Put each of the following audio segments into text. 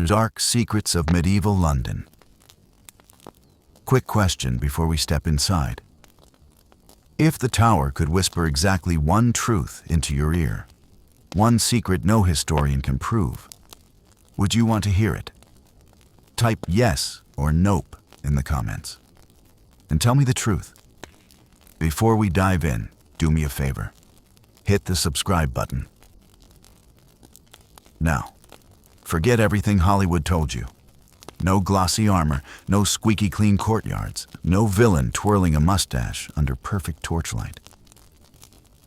Dark Secrets of Medieval London. Quick question before we step inside. If the tower could whisper exactly one truth into your ear, one secret no historian can prove, would you want to hear it? Type yes or nope in the comments. And tell me the truth. Before we dive in, do me a favor. Hit the subscribe button. Now, forget everything Hollywood told you. No glossy armor, no squeaky clean courtyards, no villain twirling a mustache under perfect torchlight.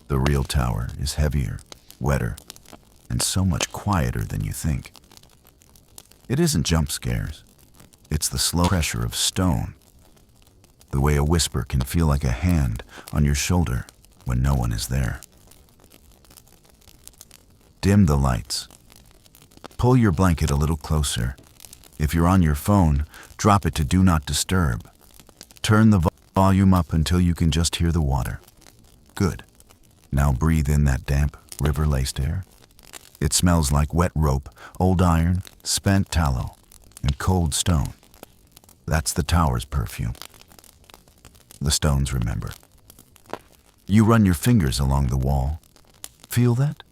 The real tower is heavier, wetter, and so much quieter than you think. It isn't jump scares. It's the slow pressure of stone. The way a whisper can feel like a hand on your shoulder when no one is there. Dim the lights. Pull your blanket a little closer. If you're on your phone, drop it to Do Not Disturb. Turn the volume up until you can just hear the water. Good. Now breathe in that damp, river-laced air. It smells like wet rope, old iron, spent tallow, and cold stone. That's the tower's perfume. The stones remember. You run your fingers along the wall. Feel that?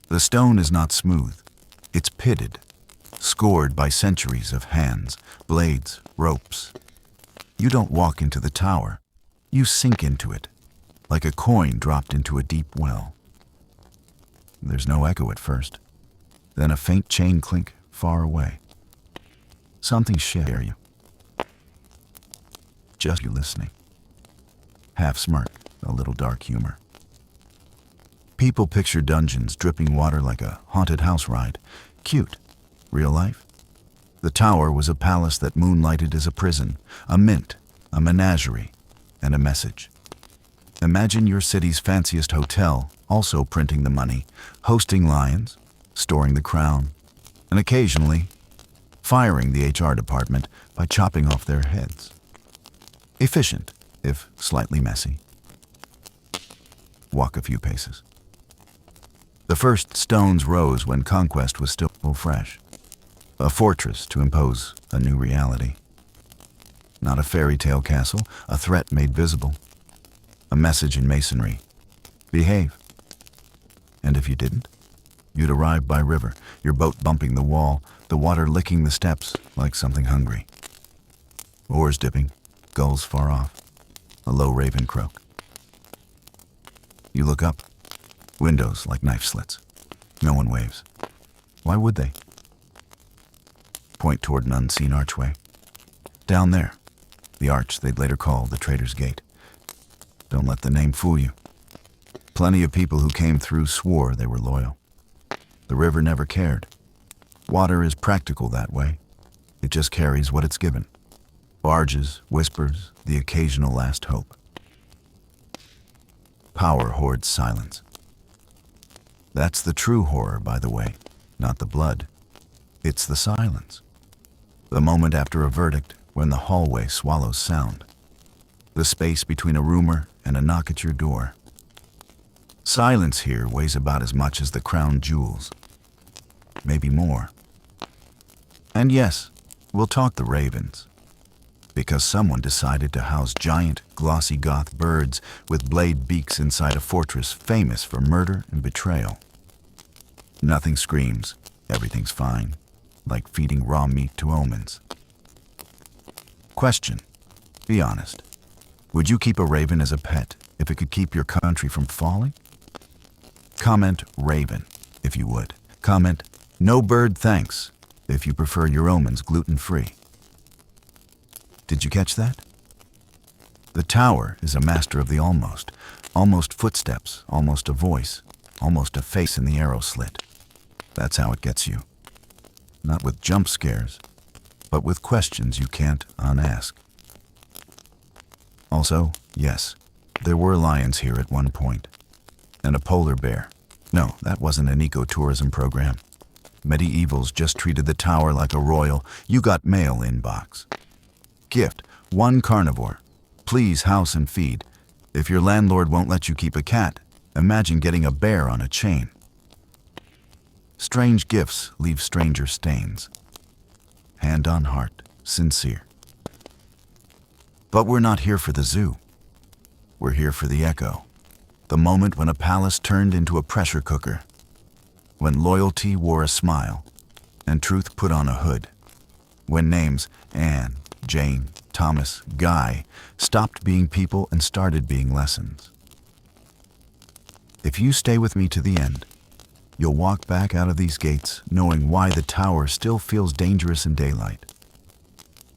The stone is not smooth. It's pitted, scored by centuries of hands, blades, ropes. You don't walk into the tower. You sink into it, like a coin dropped into a deep well. There's no echo at first, then a faint chain clink far away. Something share you. Just you listening. Half smirk, a little dark humor. People picture dungeons dripping water like a haunted house ride. Cute. Real life? The tower was a palace that moonlighted as a prison, a mint, a menagerie, and a message. Imagine your city's fanciest hotel also printing the money, hosting lions, storing the crown, and occasionally firing the HR department by chopping off their heads. Efficient, if slightly messy. Walk a few paces. The first stones rose when conquest was still fresh. A fortress to impose a new reality. Not a fairy tale castle, a threat made visible. A message in masonry. Behave. And if you didn't, you'd arrive by river, your boat bumping the wall, the water licking the steps like something hungry. Oars dipping, gulls far off, a low raven croak. You look up. Windows like knife slits. No one waves. Why would they? Point toward an unseen archway. Down there, the arch they'd later call the Traitors Gate. Don't let the name fool you. Plenty of people who came through swore they were loyal. The river never cared. Water is practical that way. It just carries what it's given. Barges, whispers, the occasional last hope. Power hoards silence. That's the true horror, by the way, not the blood. It's the silence. The moment after a verdict, when the hallway swallows sound. The space between a rumor and a knock at your door. Silence here weighs about as much as the crown jewels. Maybe more. And yes, we'll talk the ravens. Because someone decided to house giant, glossy goth birds with blade beaks inside a fortress famous for murder and betrayal. Nothing screams, everything's fine, like feeding raw meat to omens. Question. Be honest. Would you keep a raven as a pet if it could keep your country from falling? Comment raven, if you would. Comment no bird thanks, if you prefer your omens gluten-free. Did you catch that? The tower is a master of the almost. Almost footsteps, almost a voice, almost a face in the arrow slit. That's how it gets you. Not with jump scares, but with questions you can't unask. Also, yes, there were lions here at one point. And a polar bear. No, that wasn't an ecotourism program. Medievals just treated the tower like a royal, you got mail inbox. Gift, one carnivore. Please house and feed. If your landlord won't let you keep a cat, imagine getting a bear on a chain. Strange gifts leave stranger stains. hand on heart, sincere. But we're not here for the zoo. We're here for the echo. The moment when a palace turned into a pressure cooker. When loyalty wore a smile and truth put on a hood. When names, Anne, Jane, Thomas, Guy, stopped being people and started being lessons. If you stay with me to the end, you'll walk back out of these gates knowing why the tower still feels dangerous in daylight,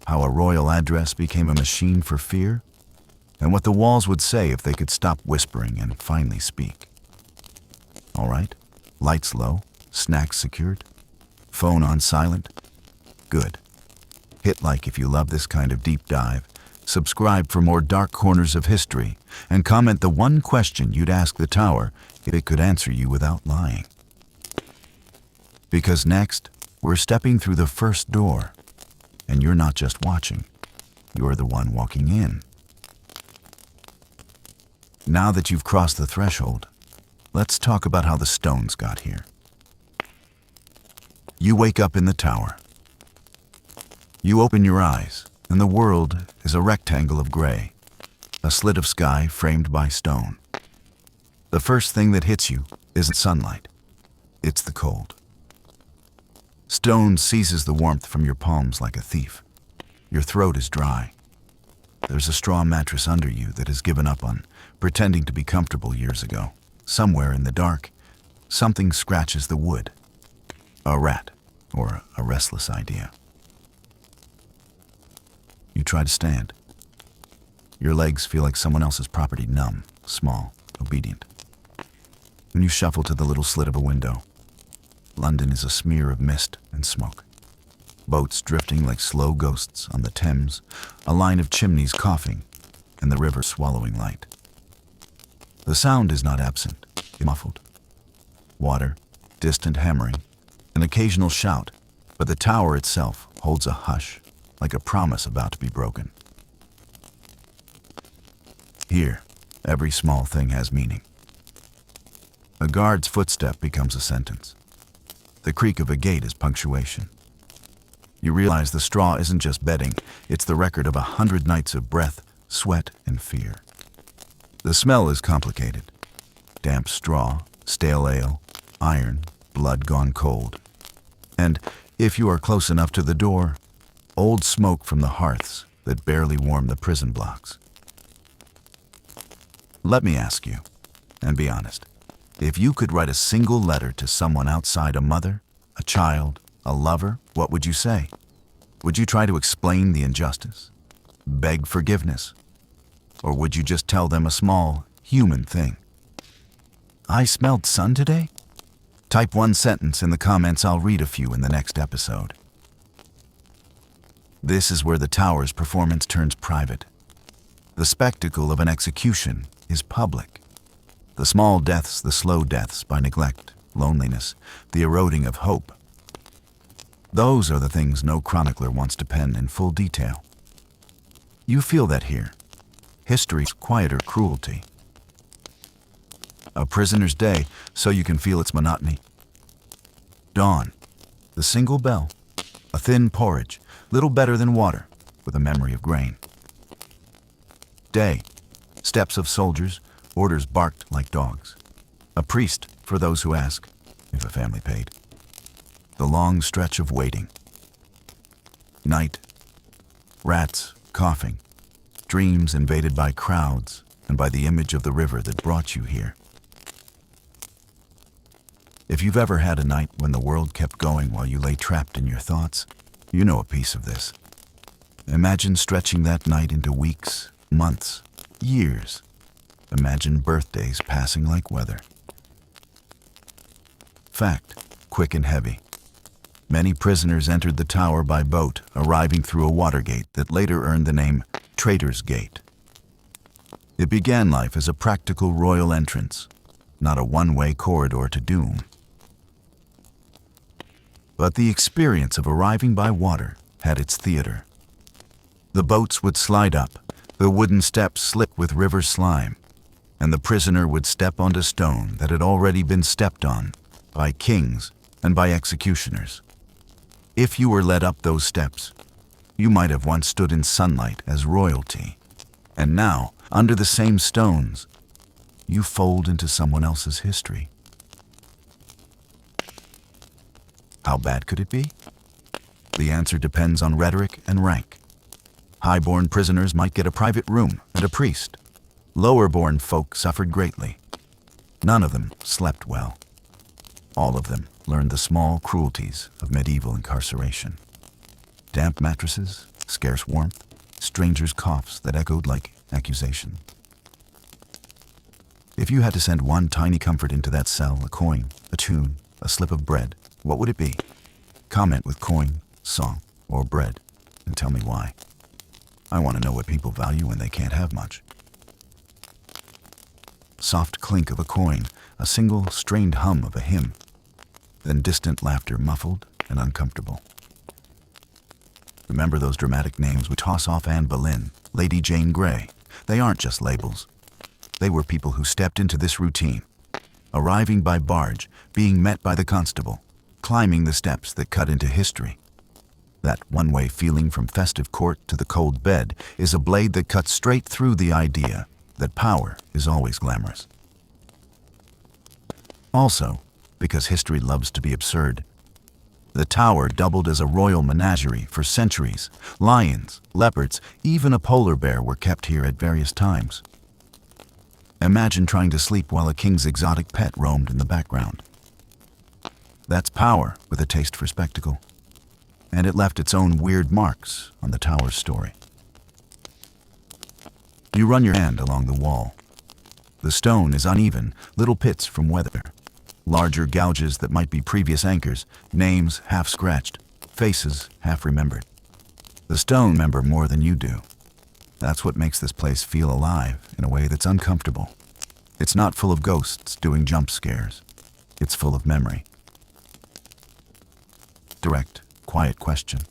how a royal address became a machine for fear, and what the walls would say if they could stop whispering and finally speak. All right, lights low, snacks secured, phone on silent. Good. Hit like if you love this kind of deep dive, subscribe for more dark corners of history, and comment the one question you'd ask the tower if it could answer you without lying. Because next, we're stepping through the first door, and you're not just watching, you're the one walking in. Now that you've crossed the threshold, let's talk about how the stones got here. You wake up in the tower. You open your eyes, and the world is a rectangle of gray, a slit of sky framed by stone. The first thing that hits you isn't sunlight, it's the cold. Stone seizes the warmth from your palms like a thief. Your throat is dry. There's a straw mattress under you that has given up on pretending to be comfortable years ago. Somewhere in the dark, something scratches the wood. A rat, or a restless idea. You try to stand. Your legs feel like someone else's property, numb, small, obedient. When you shuffle to the little slit of a window, London is a smear of mist and smoke. Boats drifting like slow ghosts on the Thames, a line of chimneys coughing, and the river swallowing light. The sound is not absent, muffled. Water, distant hammering, an occasional shout, but the tower itself holds a hush, like a promise about to be broken. Here, every small thing has meaning. A guard's footstep becomes a sentence. The creak of a gate is punctuation. You realize the straw isn't just bedding, it's the record of 100 nights of breath, sweat, and fear. The smell is complicated. Damp straw, stale ale, iron, blood gone cold. And, if you are close enough to the door, old smoke from the hearths that barely warm the prison blocks. Let me ask you, and be honest, if you could write a single letter to someone outside a mother, a child, a lover, what would you say? Would you try to explain the injustice? Beg forgiveness? Or would you just tell them a small, human thing? I smelled sun today? Type one sentence in the comments, I'll read a few in the next episode. This is where the tower's performance turns private. The spectacle of an execution is public. The small deaths, the slow deaths by neglect, loneliness, the eroding of hope. Those are the things no chronicler wants to pen in full detail. You feel that here. History's quieter cruelty. A prisoner's day, so you can feel its monotony. Dawn, the single bell, a thin porridge, little better than water, with a memory of grain. Day, steps of soldiers, orders barked like dogs. A priest for those who ask, if a family paid. The long stretch of waiting. Night, rats coughing, dreams invaded by crowds and by the image of the river that brought you here. If you've ever had a night when the world kept going while you lay trapped in your thoughts, you know a piece of this. Imagine stretching that night into weeks, months, years. Imagine birthdays passing like weather. Fact, quick and heavy. Many prisoners entered the tower by boat, arriving through a water gate that later earned the name Traitors Gate. It began life as a practical royal entrance, not a one-way corridor to doom. But the experience of arriving by water had its theater. The boats would slide up, the wooden steps slick with river slime, and the prisoner would step onto stone that had already been stepped on by kings and by executioners. If you were led up those steps, you might have once stood in sunlight as royalty, and now, under the same stones, you fold into someone else's history. How bad could it be? The answer depends on rhetoric and rank. High-born prisoners might get a private room and a priest. Lower-born folk suffered greatly. None of them slept well. All of them learned the small cruelties of medieval incarceration. Damp mattresses, scarce warmth, strangers' coughs that echoed like accusation. If you had to send one tiny comfort into that cell, a coin, a tune, a slip of bread, what would it be? Comment with coin, song, or bread, and tell me why. I want to know what people value when they can't have much. Soft clink of a coin, a single strained hum of a hymn, then distant laughter, muffled and uncomfortable. Remember those dramatic names we toss off: Anne Boleyn, Lady Jane Grey. They aren't just labels. They were people who stepped into this routine, arriving by barge, being met by the constable, climbing the steps that cut into history. That one-way feeling from festive court to the cold bed is a blade that cuts straight through the idea that power is always glamorous. Also, because history loves to be absurd, the tower doubled as a royal menagerie for centuries. Lions, leopards, even a polar bear were kept here at various times. Imagine trying to sleep while a king's exotic pet roamed in the background. That's power with a taste for spectacle, and it left its own weird marks on the tower's story. You run your hand along the wall. The stone is uneven, little pits from weather, larger gouges that might be previous anchors, names half scratched, faces half remembered. The stone remember more than you do. That's what makes this place feel alive in a way that's uncomfortable. It's not full of ghosts doing jump scares. It's full of memory. Direct, quiet question.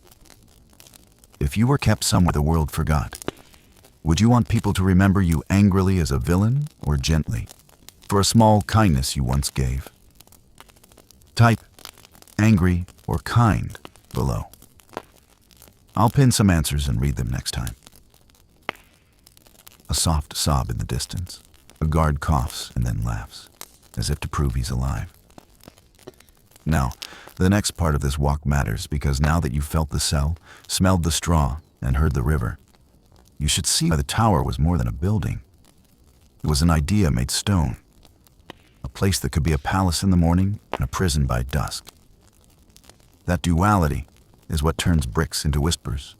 If you were kept somewhere the world forgot, would you want people to remember you angrily as a villain or gently, for a small kindness you once gave? Type angry or kind below. I'll pin some answers and read them next time. A soft sob in the distance. A guard coughs and then laughs, as if to prove he's alive. Now, the next part of this walk matters, because now that you've felt the cell, smelled the straw, and heard the river, you should see why the tower was more than a building. It was an idea made stone. A place that could be a palace in the morning and a prison by dusk. That duality is what turns bricks into whispers,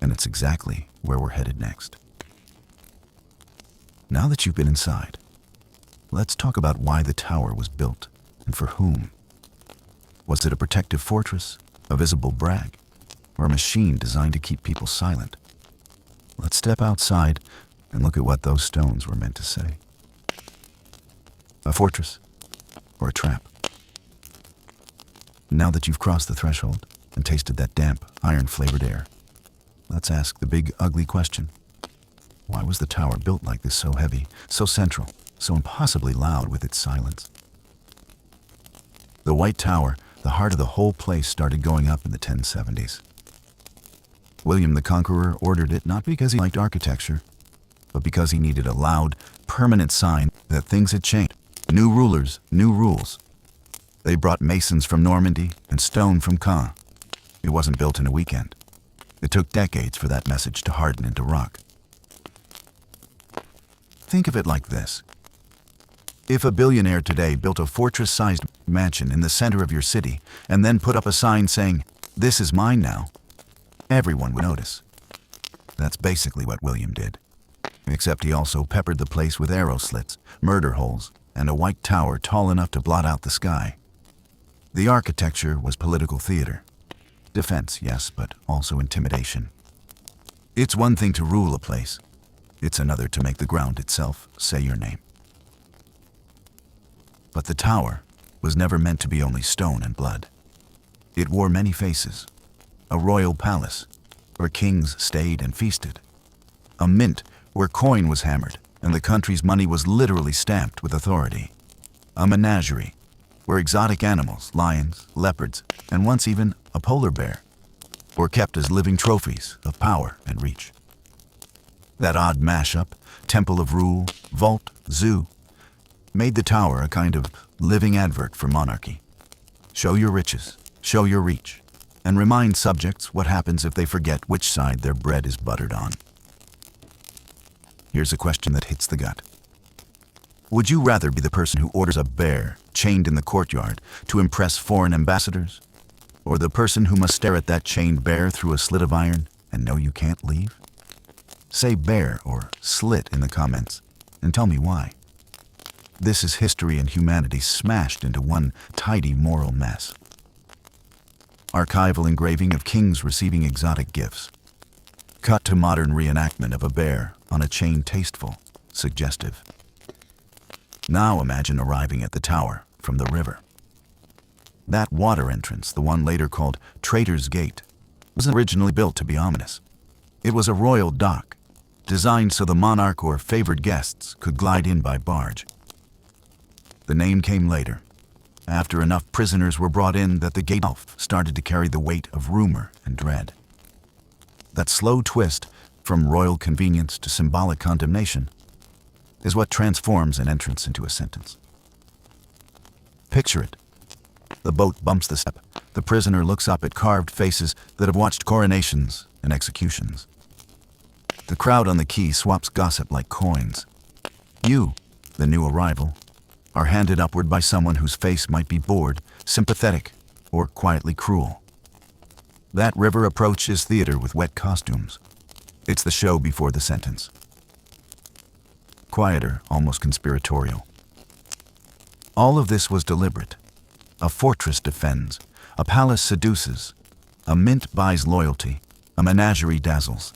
and it's exactly where we're headed next. Now that you've been inside, let's talk about why the tower was built and for whom. Was it a protective fortress, a visible brag, or a machine designed to keep people silent? Let's step outside and look at what those stones were meant to say. A fortress or a trap? Now that you've crossed the threshold and tasted that damp, iron-flavored air, let's ask the big, ugly question. Why was the tower built like this, so heavy, so central, so impossibly loud with its silence? The White Tower, the heart of the whole place, started going up in the 1070s. William the Conqueror ordered it not because he liked architecture, but because he needed a loud, permanent sign that things had changed. New rulers, new rules. They brought masons from Normandy and stone from Caen. It wasn't built in a weekend. It took decades for that message to harden into rock. Think of it like this. If a billionaire today built a fortress-sized mansion in the center of your city and then put up a sign saying, "This is mine now," everyone would notice. That's basically what William did. Except he also peppered the place with arrow slits, murder holes, and a white tower tall enough to blot out the sky. The architecture was political theater. Defense, yes, but also intimidation. It's one thing to rule a place. It's another to make the ground itself say your name. But the tower was never meant to be only stone and blood. It wore many faces. A royal palace, where kings stayed and feasted. A mint, where coin was hammered, and the country's money was literally stamped with authority. A menagerie, where exotic animals, lions, leopards, and once even a polar bear, or kept as living trophies of power and reach. That odd mashup, temple of rule, vault, zoo, made the tower a kind of living advert for monarchy. Show your riches, show your reach, and remind subjects what happens if they forget which side their bread is buttered on. Here's a question that hits the gut. Would you rather be the person who orders a bear chained in the courtyard to impress foreign ambassadors, or the person who must stare at that chained bear through a slit of iron and know you can't leave? Say bear or slit in the comments and tell me why. This is history and humanity smashed into one tidy moral mess. Archival engraving of kings receiving exotic gifts. Cut to modern reenactment of a bear on a chain, tasteful, suggestive. Now imagine arriving at the tower from the river. That water entrance, the one later called Traitors Gate, was originally built to be ominous. It was a royal dock, designed so the monarch or favored guests could glide in by barge. The name came later, after enough prisoners were brought in that the gate itself started to carry the weight of rumor and dread. That slow twist from royal convenience to symbolic condemnation is what transforms an entrance into a sentence. Picture it. The boat bumps the step. The prisoner looks up at carved faces that have watched coronations and executions. The crowd on the quay swaps gossip like coins. You, the new arrival, are handed upward by someone whose face might be bored, sympathetic, or quietly cruel. That river approach is theater with wet costumes. It's the show before the sentence. Quieter, almost conspiratorial. All of this was deliberate. A fortress defends, a palace seduces, a mint buys loyalty, a menagerie dazzles,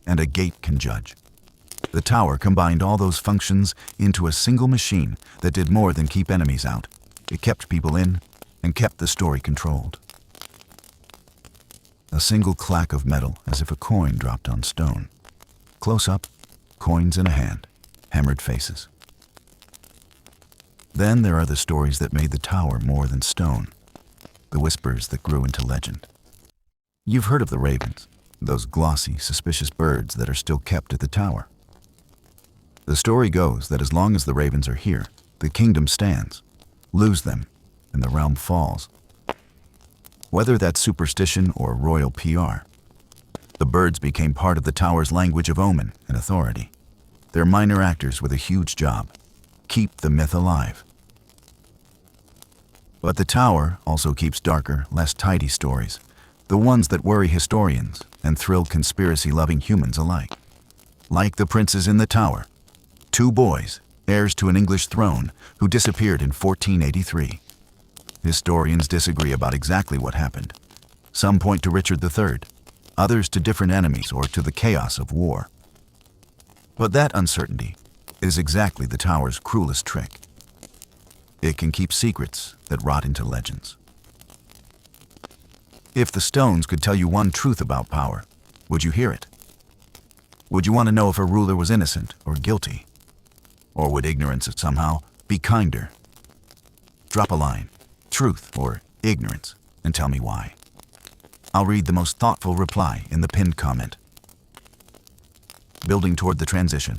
and a gate can judge. The tower combined all those functions into a single machine that did more than keep enemies out. It kept people in and kept the story controlled. A single clack of metal as if a coin dropped on stone. Close up, coins in a hand, hammered faces. Then there are the stories that made the tower more than stone, the whispers that grew into legend. You've heard of the ravens, those glossy, suspicious birds that are still kept at the tower. The story goes that as long as the ravens are here, the kingdom stands. Lose them, and the realm falls. Whether that's superstition or royal PR, the birds became part of the tower's language of omen and authority. They're minor actors with a huge job. Keep the myth alive. But the tower also keeps darker, less tidy stories, the ones that worry historians and thrill conspiracy-loving humans alike. Like the princes in the tower, two boys, heirs to an English throne, who disappeared in 1483. Historians disagree about exactly what happened. Some point to Richard III, others to different enemies or to the chaos of war. But that uncertainty is exactly the tower's cruelest trick. It can keep secrets that rot into legends. If the stones could tell you one truth about power, would you hear it? Would you want to know if a ruler was innocent or guilty? Or would ignorance somehow be kinder? Drop a line, truth or ignorance, and tell me why. I'll read the most thoughtful reply in the pinned comment. Building toward the transition.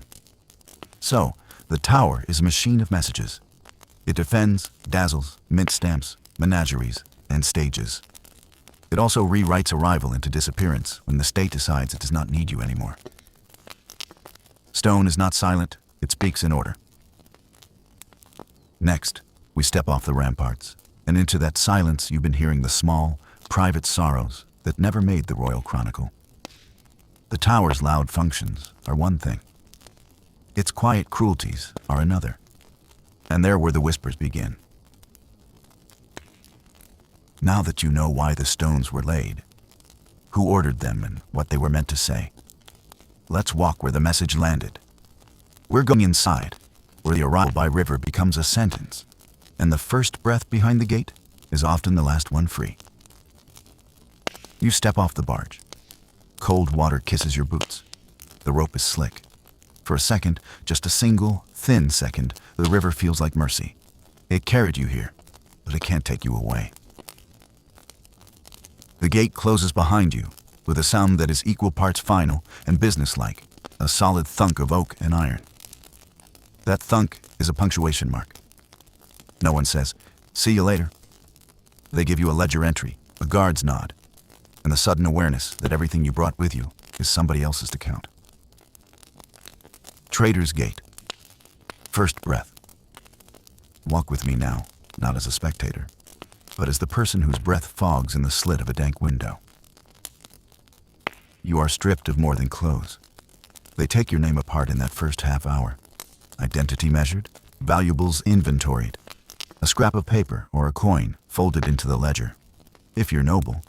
So, the tower is a machine of messages. It defends, dazzles, mint stamps, menageries, and stages. It also rewrites arrival into disappearance when the state decides it does not need you anymore. Stone is not silent, it speaks in order. Next, we step off the ramparts, and into that silence you've been hearing the small, private sorrows that never made the royal chronicle. The tower's loud functions are one thing. Its quiet cruelties are another. And there where the whispers begin. Now that you know why the stones were laid, who ordered them and what they were meant to say, let's walk where the message landed. We're going inside, where the arrival by river becomes a sentence, and the first breath behind the gate is often the last one free. You step off the barge. Cold water kisses your boots. The rope is slick. For a second, just a single, thin second, the river feels like mercy. It carried you here, but it can't take you away. The gate closes behind you with a sound that is equal parts final and businesslike, a solid thunk of oak and iron. That thunk is a punctuation mark. No one says, "See you later." They give you a ledger entry, a guard's nod, and the sudden awareness that everything you brought with you is somebody else's to count. Traitors Gate. First breath. Walk with me now, not as a spectator, but as the person whose breath fogs in the slit of a dank window. You are stripped of more than clothes. They take your name apart in that first half hour. Identity measured, valuables inventoried, a scrap of paper or a coin folded into the ledger. If you're noble,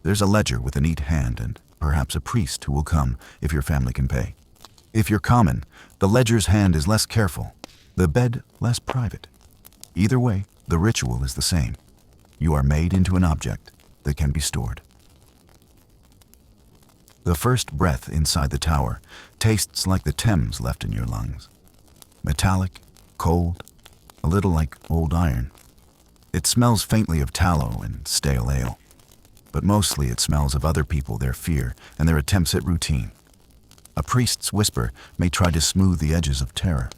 there's a ledger with a neat hand and perhaps a priest who will come if your family can pay. If you're common, the ledger's hand is less careful, the bed less private. Either way, the ritual is the same. You are made into an object that can be stored. The first breath inside the tower tastes like the Thames left in your lungs. Metallic, cold, a little like old iron. It smells faintly of tallow and stale ale, but mostly it smells of other people, their fear, and their attempts at routine. A priest's whisper may try to smooth the edges of terror.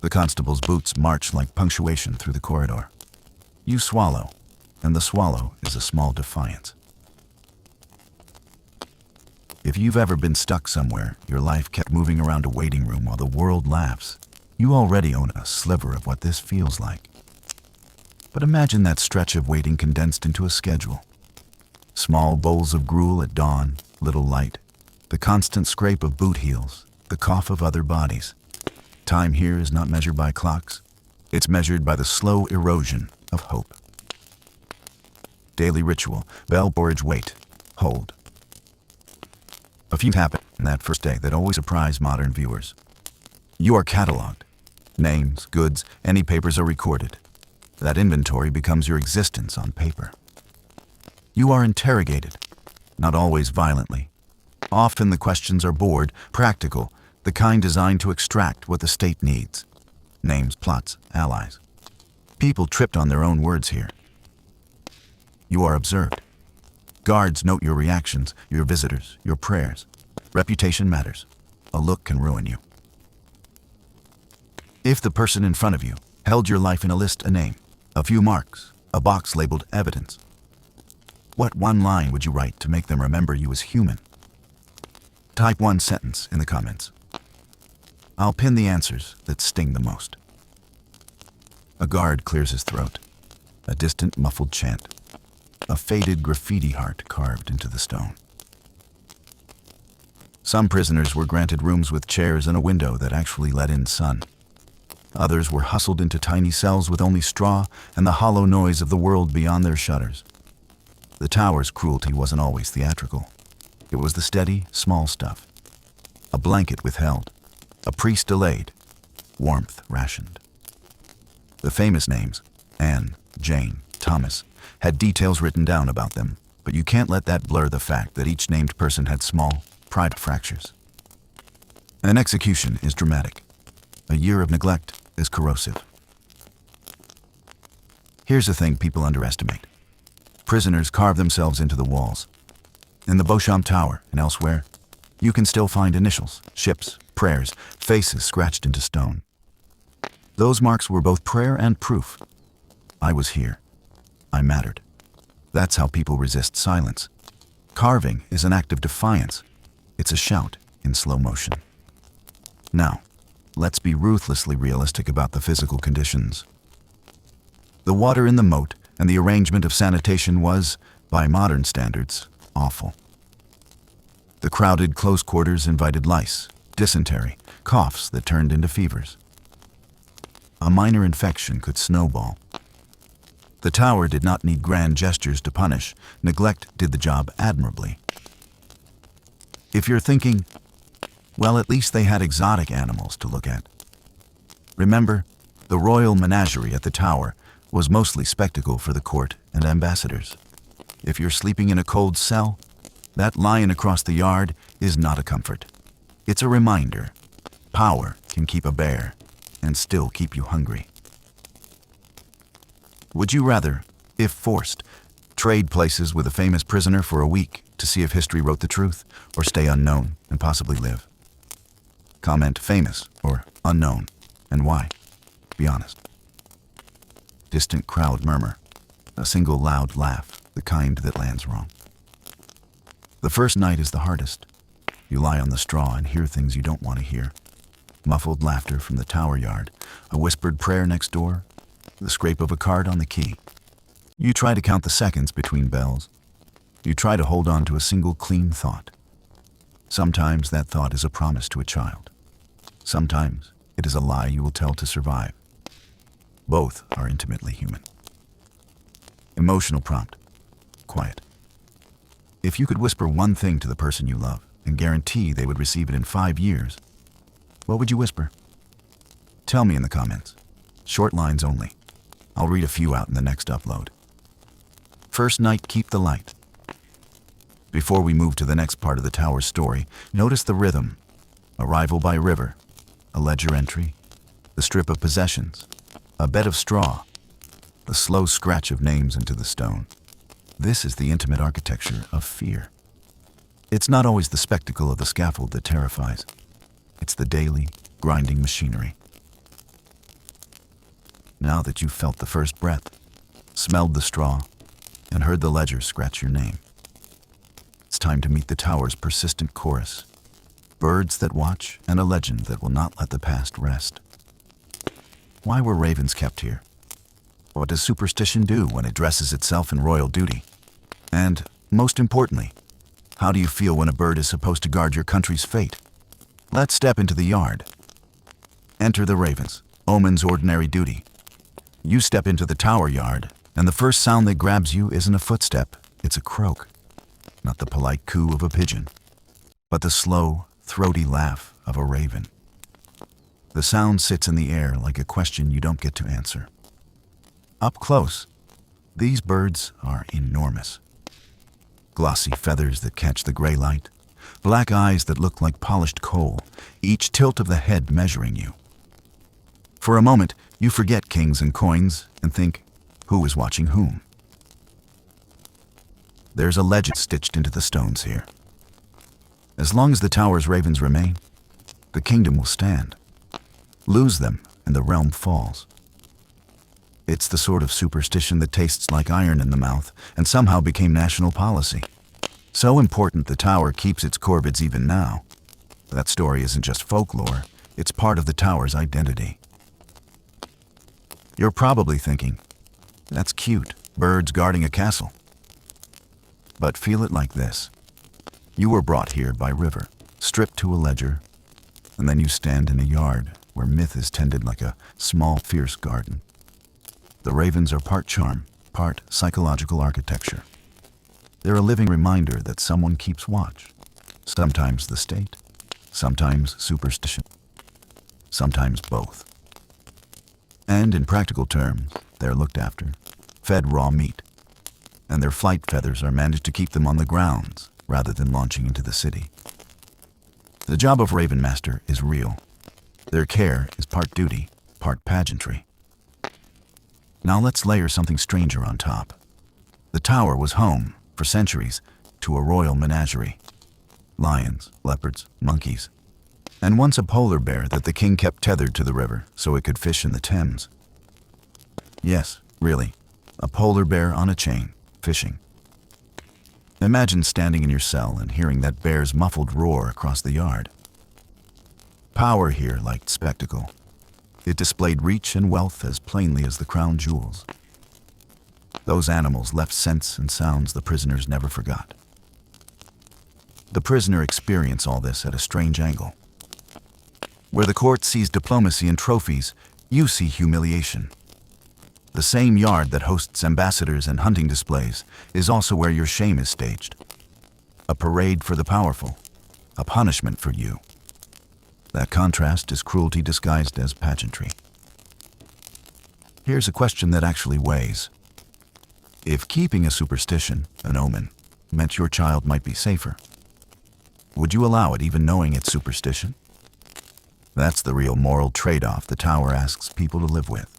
The constable's boots march like punctuation through the corridor. You swallow, and the swallow is a small defiance. If you've ever been stuck somewhere, your life kept moving around a waiting room while the world laughs, you already own a sliver of what this feels like. But imagine that stretch of waiting condensed into a schedule. Small bowls of gruel at dawn, little light, the constant scrape of boot heels, the cough of other bodies. Time here is not measured by clocks. It's measured by the slow erosion of hope. Daily ritual, bell, porridge, wait, hold. A few happen in that first day that always surprise modern viewers. You are cataloged. Names, goods, any papers are recorded. That inventory becomes your existence on paper. You are interrogated, not always violently. Often the questions are bored, practical, the kind designed to extract what the state needs. Names, plots, allies. People tripped on their own words here. You are observed. Guards note your reactions, your visitors, your prayers. Reputation matters. A look can ruin you. If the person in front of you held your life in a list, a name, a few marks, a box labeled evidence, what one line would you write to make them remember you as human? Type one sentence in the comments. I'll pin the answers that sting the most. A guard clears his throat. A distant muffled chant. A faded graffiti heart carved into the stone. Some prisoners were granted rooms with chairs and a window that actually let in sun. Others were hustled into tiny cells with only straw and the hollow noise of the world beyond their shutters. The tower's cruelty wasn't always theatrical. It was the steady, small stuff. A blanket withheld. A priest delayed. Warmth rationed. The famous names, Anne, Jane, Thomas, had details written down about them, but you can't let that blur the fact that each named person had small, private fractures. An execution is dramatic. A year of neglect is corrosive. Here's a thing people underestimate. Prisoners carve themselves into the walls. In the Beauchamp Tower and elsewhere, you can still find initials, ships, prayers, faces scratched into stone. Those marks were both prayer and proof. I was here. I mattered. That's how people resist silence. Carving is an act of defiance. It's a shout in slow motion. Now, let's be ruthlessly realistic about the physical conditions. The water in the moat and the arrangement of sanitation was, by modern standards, awful. The crowded close quarters invited lice, dysentery, coughs that turned into fevers. A minor infection could snowball. The tower did not need grand gestures to punish. Neglect did the job admirably. If you're thinking, well, at least they had exotic animals to look at. Remember, the royal menagerie at the tower was mostly spectacle for the court and ambassadors. If you're sleeping in a cold cell, that lion across the yard is not a comfort. It's a reminder. Power can keep a bear and still keep you hungry. Would you rather, if forced, Trade places with a famous prisoner for a week to see if history wrote the truth, or stay unknown and possibly live. Comment famous or unknown, and why. Be honest. Distant crowd murmur. A single loud laugh, the kind that lands wrong. The first night is the hardest. You lie on the straw and hear things you don't want to hear. Muffled laughter from the tower yard, a whispered prayer next door, the scrape of a card on the key. You try to count the seconds between bells. You try to hold on to a single clean thought. Sometimes that thought is a promise to a child. Sometimes it is a lie you will tell to survive. Both are intimately human. Emotional prompt. Quiet. If you could whisper one thing to the person you love and guarantee they would receive it in 5 years, what would you whisper? Tell me in the comments. Short lines only. I'll read a few out in the next upload. First night, keep the light. Before we move to the next part of the tower's story, notice the rhythm. Arrival by river, a ledger entry, the strip of possessions, a bed of straw, the slow scratch of names into the stone. This is the intimate architecture of fear. It's not always the spectacle of the scaffold that terrifies. It's the daily, grinding machinery. Now that you've felt the first breath, smelled the straw, and heard the ledger scratch your name, it's time to meet the tower's persistent chorus. Birds that watch, and a legend that will not let the past rest. Why were ravens kept here? What does superstition do when it dresses itself in royal duty? And, most importantly, how do you feel when a bird is supposed to guard your country's fate? Let's step into the yard. Enter the ravens, omen's ordinary duty. You step into the tower yard, and the first sound that grabs you isn't a footstep, it's a croak. Not the polite coo of a pigeon, but the slow, throaty laugh of a raven. The sound sits in the air like a question you don't get to answer. Up close, these birds are enormous. Glossy feathers that catch the gray light, black eyes that look like polished coal, each tilt of the head measuring you. For a moment, you forget kings and coins and think, who is watching whom? There's a legend stitched into the stones here. As long as the tower's ravens remain, the kingdom will stand. Lose them, and the realm falls. It's the sort of superstition that tastes like iron in the mouth and somehow became national policy. So important the tower keeps its corvids even now. That story isn't just folklore, it's part of the tower's identity. You're probably thinking, that's cute, birds guarding a castle. But feel it like this. You were brought here by river, stripped to a ledger, and then you stand in a yard where myth is tended like a small, fierce garden. The ravens are part charm, part psychological architecture. They're a living reminder that someone keeps watch. Sometimes the state, sometimes superstition, sometimes both. And in practical terms, they're looked after, fed raw meat, and their flight feathers are managed to keep them on the grounds rather than launching into the city. The job of Raven Master is real. Their care is part duty, part pageantry. Now let's layer something stranger on top. The tower was home, for centuries, to a royal menagerie. Lions, leopards, monkeys, and once a polar bear that the king kept tethered to the river so it could fish in the Thames. Yes, really, a polar bear on a chain, fishing. Imagine standing in your cell and hearing that bear's muffled roar across the yard. Power here liked spectacle. It displayed reach and wealth as plainly as the crown jewels. Those animals left scents and sounds the prisoners never forgot. The prisoner experienced all this at a strange angle. Where the court sees diplomacy and trophies, you see humiliation. The same yard that hosts ambassadors and hunting displays is also where your shame is staged. A parade for the powerful, a punishment for you. That contrast is cruelty disguised as pageantry. Here's a question that actually weighs. If keeping a superstition, an omen, meant your child might be safer, would you allow it even knowing it's superstition? That's the real moral trade-off the tower asks people to live with.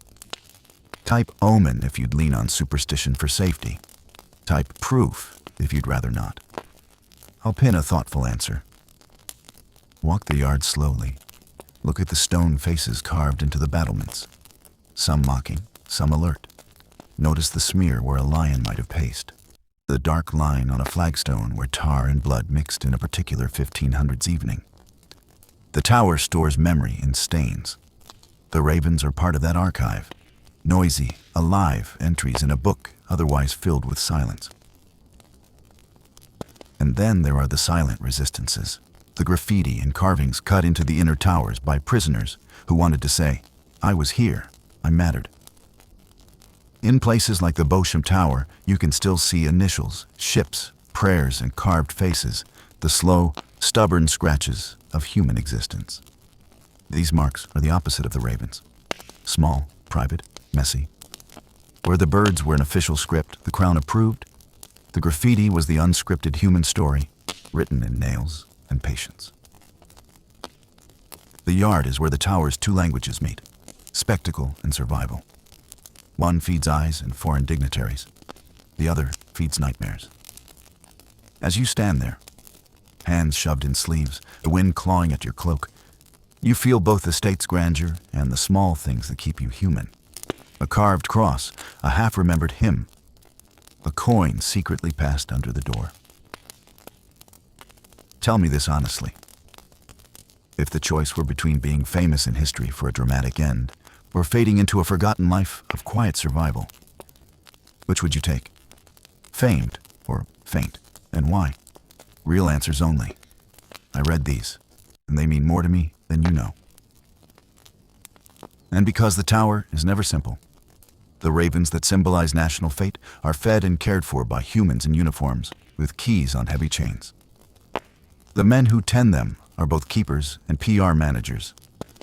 Type omen if you'd lean on superstition for safety. Type proof if you'd rather not. I'll pin a thoughtful answer. Walk the yard slowly. Look at the stone faces carved into the battlements. Some mocking, some alert. Notice the smear where a lion might have paced. The dark line on a flagstone where tar and blood mixed in a particular 1500s evening. The tower stores memory in stains. The ravens are part of that archive. Noisy, alive entries in a book otherwise filled with silence. And then there are the silent resistances. The graffiti and carvings cut into the inner towers by prisoners who wanted to say, "I was here, I mattered." In places like the Bosham Tower, you can still see initials, ships, prayers, and carved faces, the slow, stubborn scratches of human existence. These marks are the opposite of the ravens. Small, private, messy. Where the birds were an official script the crown approved, the graffiti was the unscripted human story, written in nails and patience. The yard is where the tower's two languages meet, spectacle and survival. One feeds eyes and foreign dignitaries. The other feeds nightmares. As you stand there, hands shoved in sleeves, the wind clawing at your cloak, you feel both the state's grandeur and the small things that keep you human. A carved cross, a half-remembered hymn, a coin secretly passed under the door. Tell me this honestly. If the choice were between being famous in history for a dramatic end or fading into a forgotten life of quiet survival, which would you take? Famed or faint, and why? Real answers only. I read these, and they mean more to me than you know. And because the tower is never simple, the ravens that symbolize national fate are fed and cared for by humans in uniforms with keys on heavy chains. The men who tend them are both keepers and PR managers,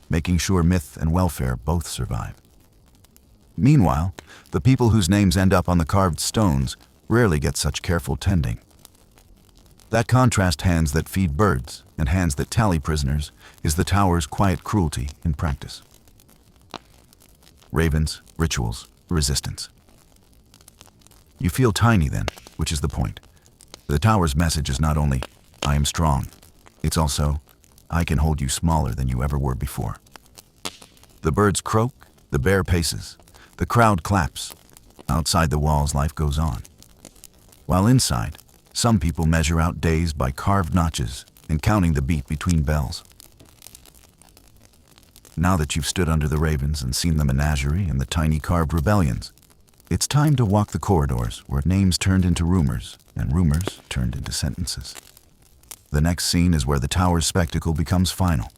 making sure myth and welfare both survive. Meanwhile, the people whose names end up on the carved stones rarely get such careful tending. That contrast, hands that feed birds and hands that tally prisoners, is the tower's quiet cruelty in practice. Ravens, rituals, resistance. You feel tiny then, which is the point. The tower's message is not only, "I am strong," it's also, "I can hold you smaller than you ever were before." The birds croak, the bear paces, the crowd claps. Outside the walls, life goes on. While inside, some people measure out days by carved notches and counting the beat between bells. Now that you've stood under the ravens and seen the menagerie and the tiny carved rebellions, it's time to walk the corridors where names turned into rumors and rumors turned into sentences. The next scene is where the tower's spectacle becomes final.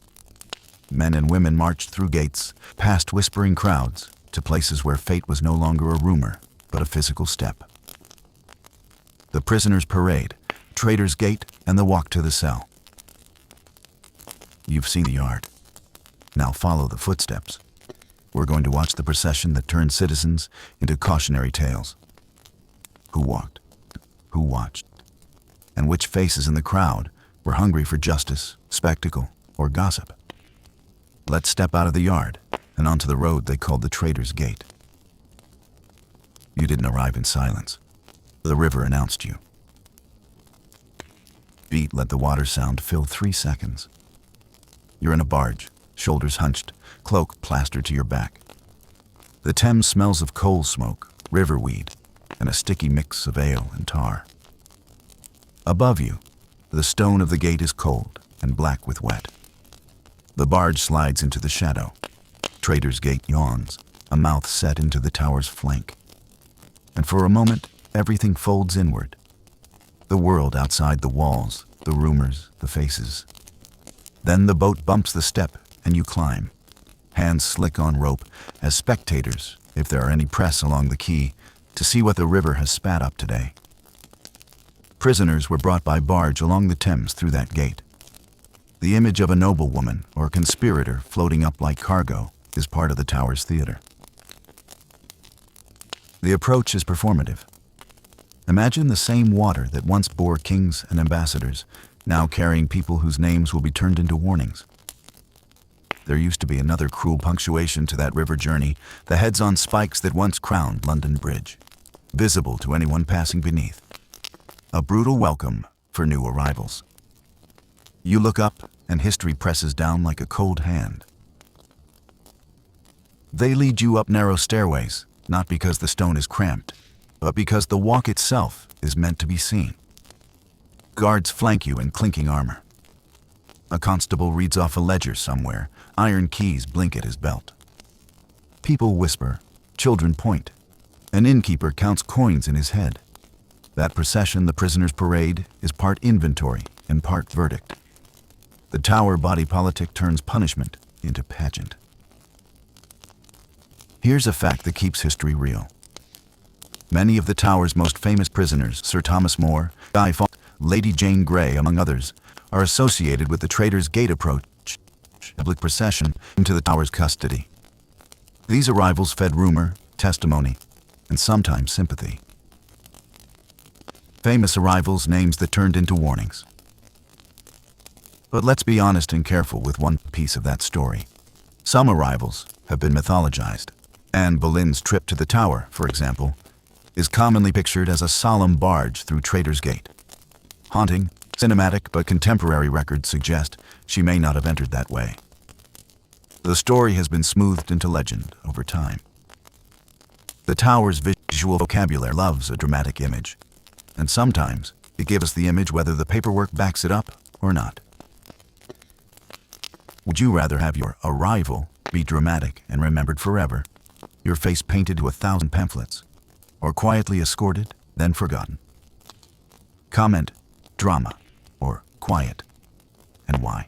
Men and women marched through gates, past whispering crowds, to places where fate was no longer a rumor, but a physical step. The prisoners' parade, Traitors Gate, and the walk to the cell. You've seen the yard. Now follow the footsteps. We're going to watch the procession that turned citizens into cautionary tales. Who walked? Who watched? And which faces in the crowd were hungry for justice, spectacle, or gossip? Let's step out of the yard and onto the road they called the Traitors Gate. You didn't arrive in silence. The river announced you. Beat let the water sound fill 3 seconds. You're in a barge, shoulders hunched, cloak plastered to your back. The Thames smells of coal smoke, river weed, and a sticky mix of ale and tar. Above you, the stone of the gate is cold and black with wet. The barge slides into the shadow. Traitors Gate yawns, a mouth set into the tower's flank. And for a moment, everything folds inward. The world outside the walls, the rumors, the faces. Then the boat bumps the step and you climb, hands slick on rope, as spectators, if there are any press along the quay, to see what the river has spat up today. Prisoners were brought by barge along the Thames through that gate. The image of a noblewoman or a conspirator floating up like cargo is part of the tower's theater. The approach is performative. Imagine the same water that once bore kings and ambassadors, now carrying people whose names will be turned into warnings. There used to be another cruel punctuation to that river journey, the heads on spikes that once crowned London Bridge. visible to anyone passing beneath. A brutal welcome for new arrivals. You look up, and history presses down like a cold hand. They lead you up narrow stairways, not because the stone is cramped, but because the walk itself is meant to be seen. Guards flank you in clinking armor. A constable reads off a ledger somewhere, iron keys blink at his belt. People whisper, children point. An innkeeper counts coins in his head. That procession, the prisoner's parade, is part inventory and part verdict. The tower body politic turns punishment into pageant. Here's a fact that keeps history real. Many of the tower's most famous prisoners, Sir Thomas More, Guy Fawkes, Lady Jane Grey, among others, are associated with the Traitors Gate approach, public procession into the tower's custody. These arrivals fed rumor, testimony, and sometimes sympathy. Famous arrivals, names that turned into warnings. But let's be honest and careful with one piece of that story. Some arrivals have been mythologized. Anne Boleyn's trip to the tower, for example, is commonly pictured as a solemn barge through Traitors Gate. Haunting, cinematic, but contemporary records suggest she may not have entered that way. The story has been smoothed into legend over time. The tower's visual vocabulary loves a dramatic image, and sometimes it gives us the image whether the paperwork backs it up or not. Would you rather have your arrival be dramatic and remembered forever, your face painted to 1,000 pamphlets, or quietly escorted, then forgotten? Comment drama or quiet, and why.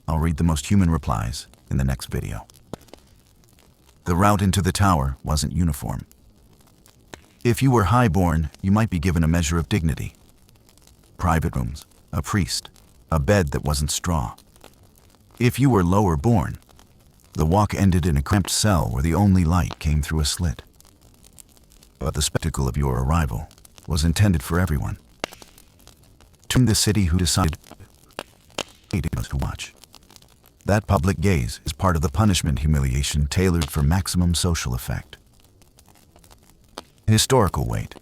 I'll read the most human replies in the next video. The route into the tower wasn't uniform. If you were highborn, you might be given a measure of dignity. Private rooms, a priest, a bed that wasn't straw. If you were lower born, the walk ended in a cramped cell where the only light came through a slit. But the spectacle of your arrival was intended for everyone. To the city who decided to watch. That public gaze is part of the punishment humiliation tailored for maximum social effect. Historical weight.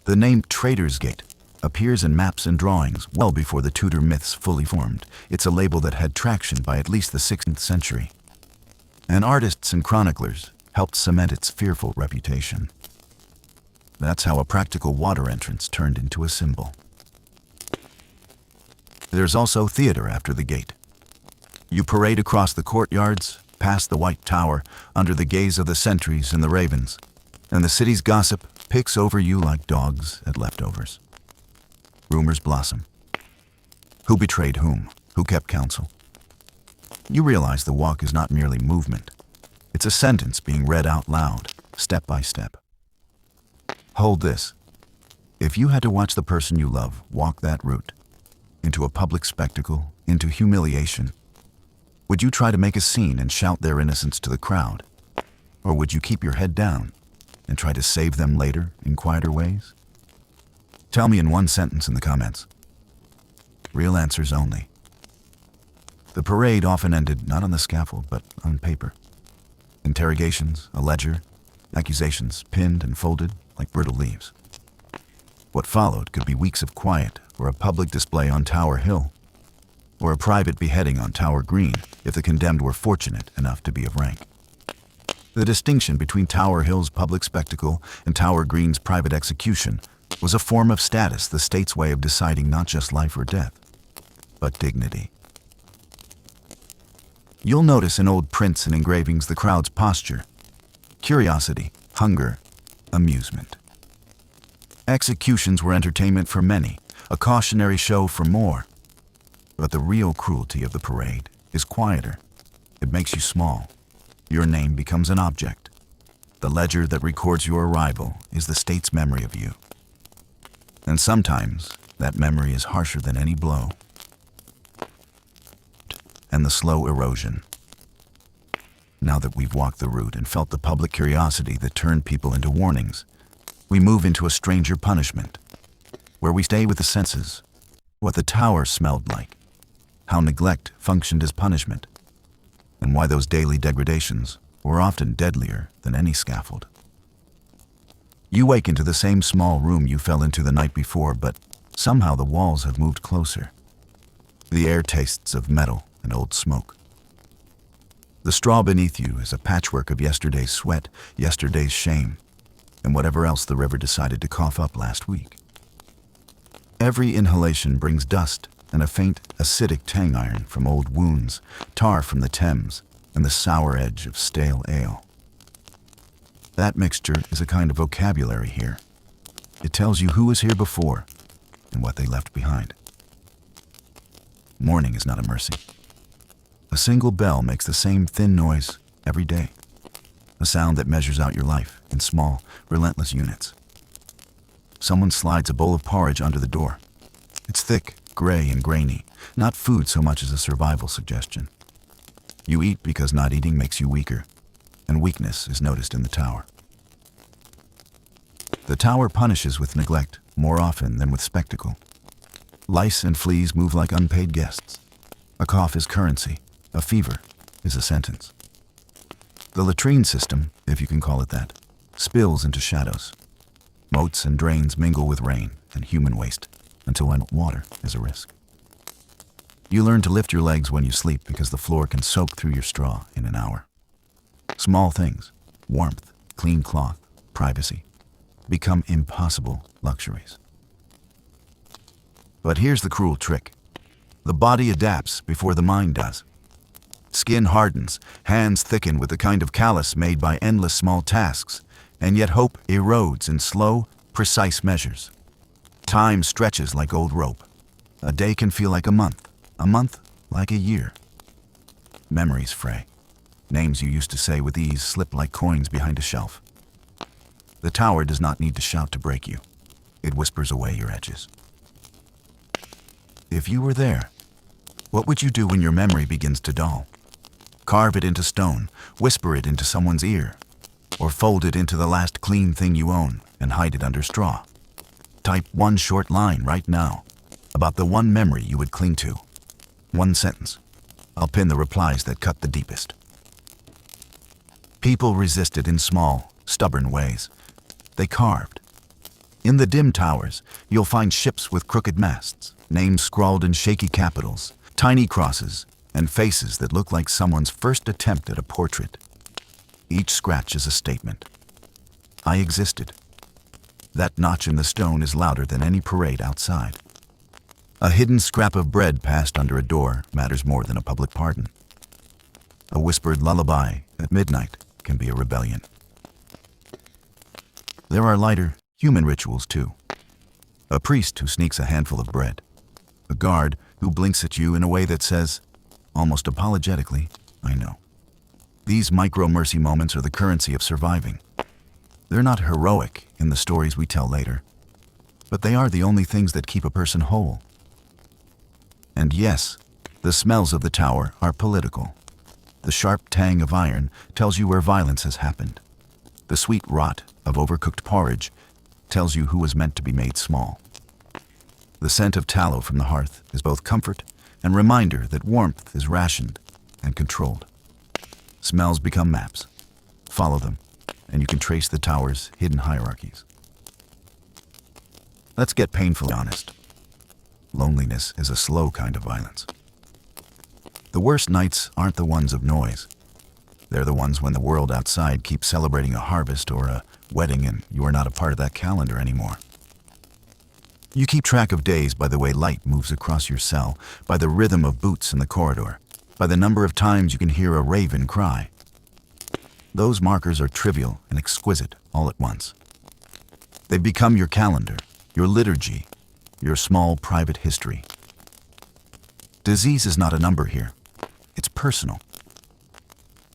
The name Traitors Gate appears in maps and drawings well before the Tudor myths fully formed. It's a label that had traction by at least the 16th century. And artists and chroniclers helped cement its fearful reputation. That's how a practical water entrance turned into a symbol. There's also theater after the gate. You parade across the courtyards, past the White Tower, under the gaze of the sentries and the ravens, and the city's gossip picks over you like dogs at leftovers. Rumors blossom. Who betrayed whom? Who kept counsel? You realize the walk is not merely movement. It's a sentence being read out loud, step by step. Hold this. If you had to watch the person you love walk that route, into a public spectacle, into humiliation, would you try to make a scene and shout their innocence to the crowd? Or would you keep your head down and try to save them later in quieter ways? Tell me in one sentence in the comments. Real answers only. The parade often ended not on the scaffold, but on paper. Interrogations, a ledger, accusations pinned and folded like brittle leaves. What followed could be weeks of quiet, or a public display on Tower Hill, or a private beheading on Tower Green if the condemned were fortunate enough to be of rank. The distinction between Tower Hill's public spectacle and Tower Green's private execution was a form of status, the state's way of deciding not just life or death, but dignity. You'll notice in old prints and engravings the crowd's posture, curiosity, hunger, amusement. Executions were entertainment for many, a cautionary show for more. But the real cruelty of the parade is quieter. It makes you small. Your name becomes an object. The ledger that records your arrival is the state's memory of you. And sometimes that memory is harsher than any blow. And the slow erosion. Now that we've walked the route and felt the public curiosity that turned people into warnings, we move into a stranger punishment, where we stay with the senses, what the tower smelled like, how neglect functioned as punishment, and why those daily degradations were often deadlier than any scaffold. You wake into the same small room you fell into the night before, but somehow the walls have moved closer. The air tastes of metal and old smoke. The straw beneath you is a patchwork of yesterday's sweat, yesterday's shame, and whatever else the river decided to cough up last week. Every inhalation brings dust and a faint, acidic tang iron from old wounds, tar from the Thames, and the sour edge of stale ale. That mixture is a kind of vocabulary here. It tells you who was here before and what they left behind. Morning is not a mercy. A single bell makes the same thin noise every day, a sound that measures out your life in small, relentless units. Someone slides a bowl of porridge under the door. It's thick, gray, and grainy, not food so much as a survival suggestion. You eat because not eating makes you weaker, and weakness is noticed in the tower. The tower punishes with neglect more often than with spectacle. Lice and fleas move like unpaid guests. A cough is currency. A fever is a sentence. The latrine system, if you can call it that, spills into shadows. Moats and drains mingle with rain and human waste until water is a risk. You learn to lift your legs when you sleep because the floor can soak through your straw in an hour. Small things, warmth, clean cloth, privacy, become impossible luxuries. But here's the cruel trick. The body adapts before the mind does. Skin hardens, hands thicken with the kind of callus made by endless small tasks, and yet hope erodes in slow, precise measures. Time stretches like old rope. A day can feel like a month like a year. Memories fray. Names you used to say with ease slip like coins behind a shelf. The tower does not need to shout to break you. It whispers away your edges. If you were there, what would you do when your memory begins to dull? Carve it into stone, whisper it into someone's ear, or fold it into the last clean thing you own and hide it under straw. Type one short line right now about the one memory you would cling to. One sentence. I'll pin the replies that cut the deepest. People resisted in small, stubborn ways. They carved. In the dim towers, you'll find ships with crooked masts, names scrawled in shaky capitals, tiny crosses, and faces that look like someone's first attempt at a portrait. Each scratch is a statement. I existed. That notch in the stone is louder than any parade outside. A hidden scrap of bread passed under a door matters more than a public pardon. A whispered lullaby at midnight can be a rebellion. There are lighter, human rituals too. A priest who sneaks a handful of bread. A guard who blinks at you in a way that says, almost apologetically, I know. These micro-mercy moments are the currency of surviving. They're not heroic in the stories we tell later, but they are the only things that keep a person whole. And yes, the smells of the tower are political. The sharp tang of iron tells you where violence has happened. The sweet rot of overcooked porridge tells you who was meant to be made small. The scent of tallow from the hearth is both comfort and reminder that warmth is rationed and controlled. Smells become maps. Follow them, and you can trace the tower's hidden hierarchies. Let's get painfully honest. Loneliness is a slow kind of violence. The worst nights aren't the ones of noise. They're the ones when the world outside keeps celebrating a harvest or a wedding and you are not a part of that calendar anymore. You keep track of days by the way light moves across your cell, by the rhythm of boots in the corridor, by the number of times you can hear a raven cry. Those markers are trivial and exquisite all at once. They've become your calendar, your liturgy, your small private history. Disease is not a number here. It's personal.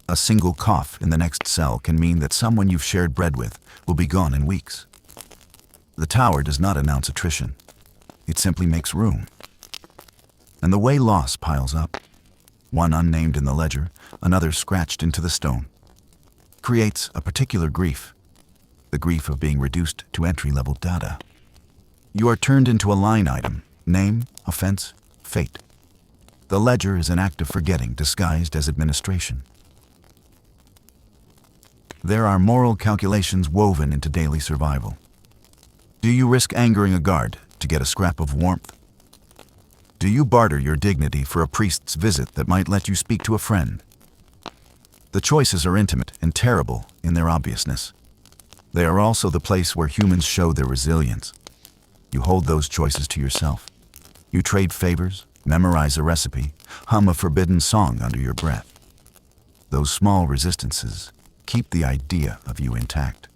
A single cough in the next cell can mean that someone you've shared bread with will be gone in weeks. The tower does not announce attrition. It simply makes room. And the way loss piles up, one unnamed in the ledger, another scratched into the stone, creates a particular grief, the grief of being reduced to entry-level data. You are turned into a line item, name, offense, fate. The ledger is an act of forgetting disguised as administration. There are moral calculations woven into daily survival. Do you risk angering a guard to get a scrap of warmth? Do you barter your dignity for a priest's visit that might let you speak to a friend? The choices are intimate and terrible in their obviousness. They are also the place where humans show their resilience. You hold those choices to yourself. You trade favors, memorize a recipe, hum a forbidden song under your breath. Those small resistances keep the idea of you intact.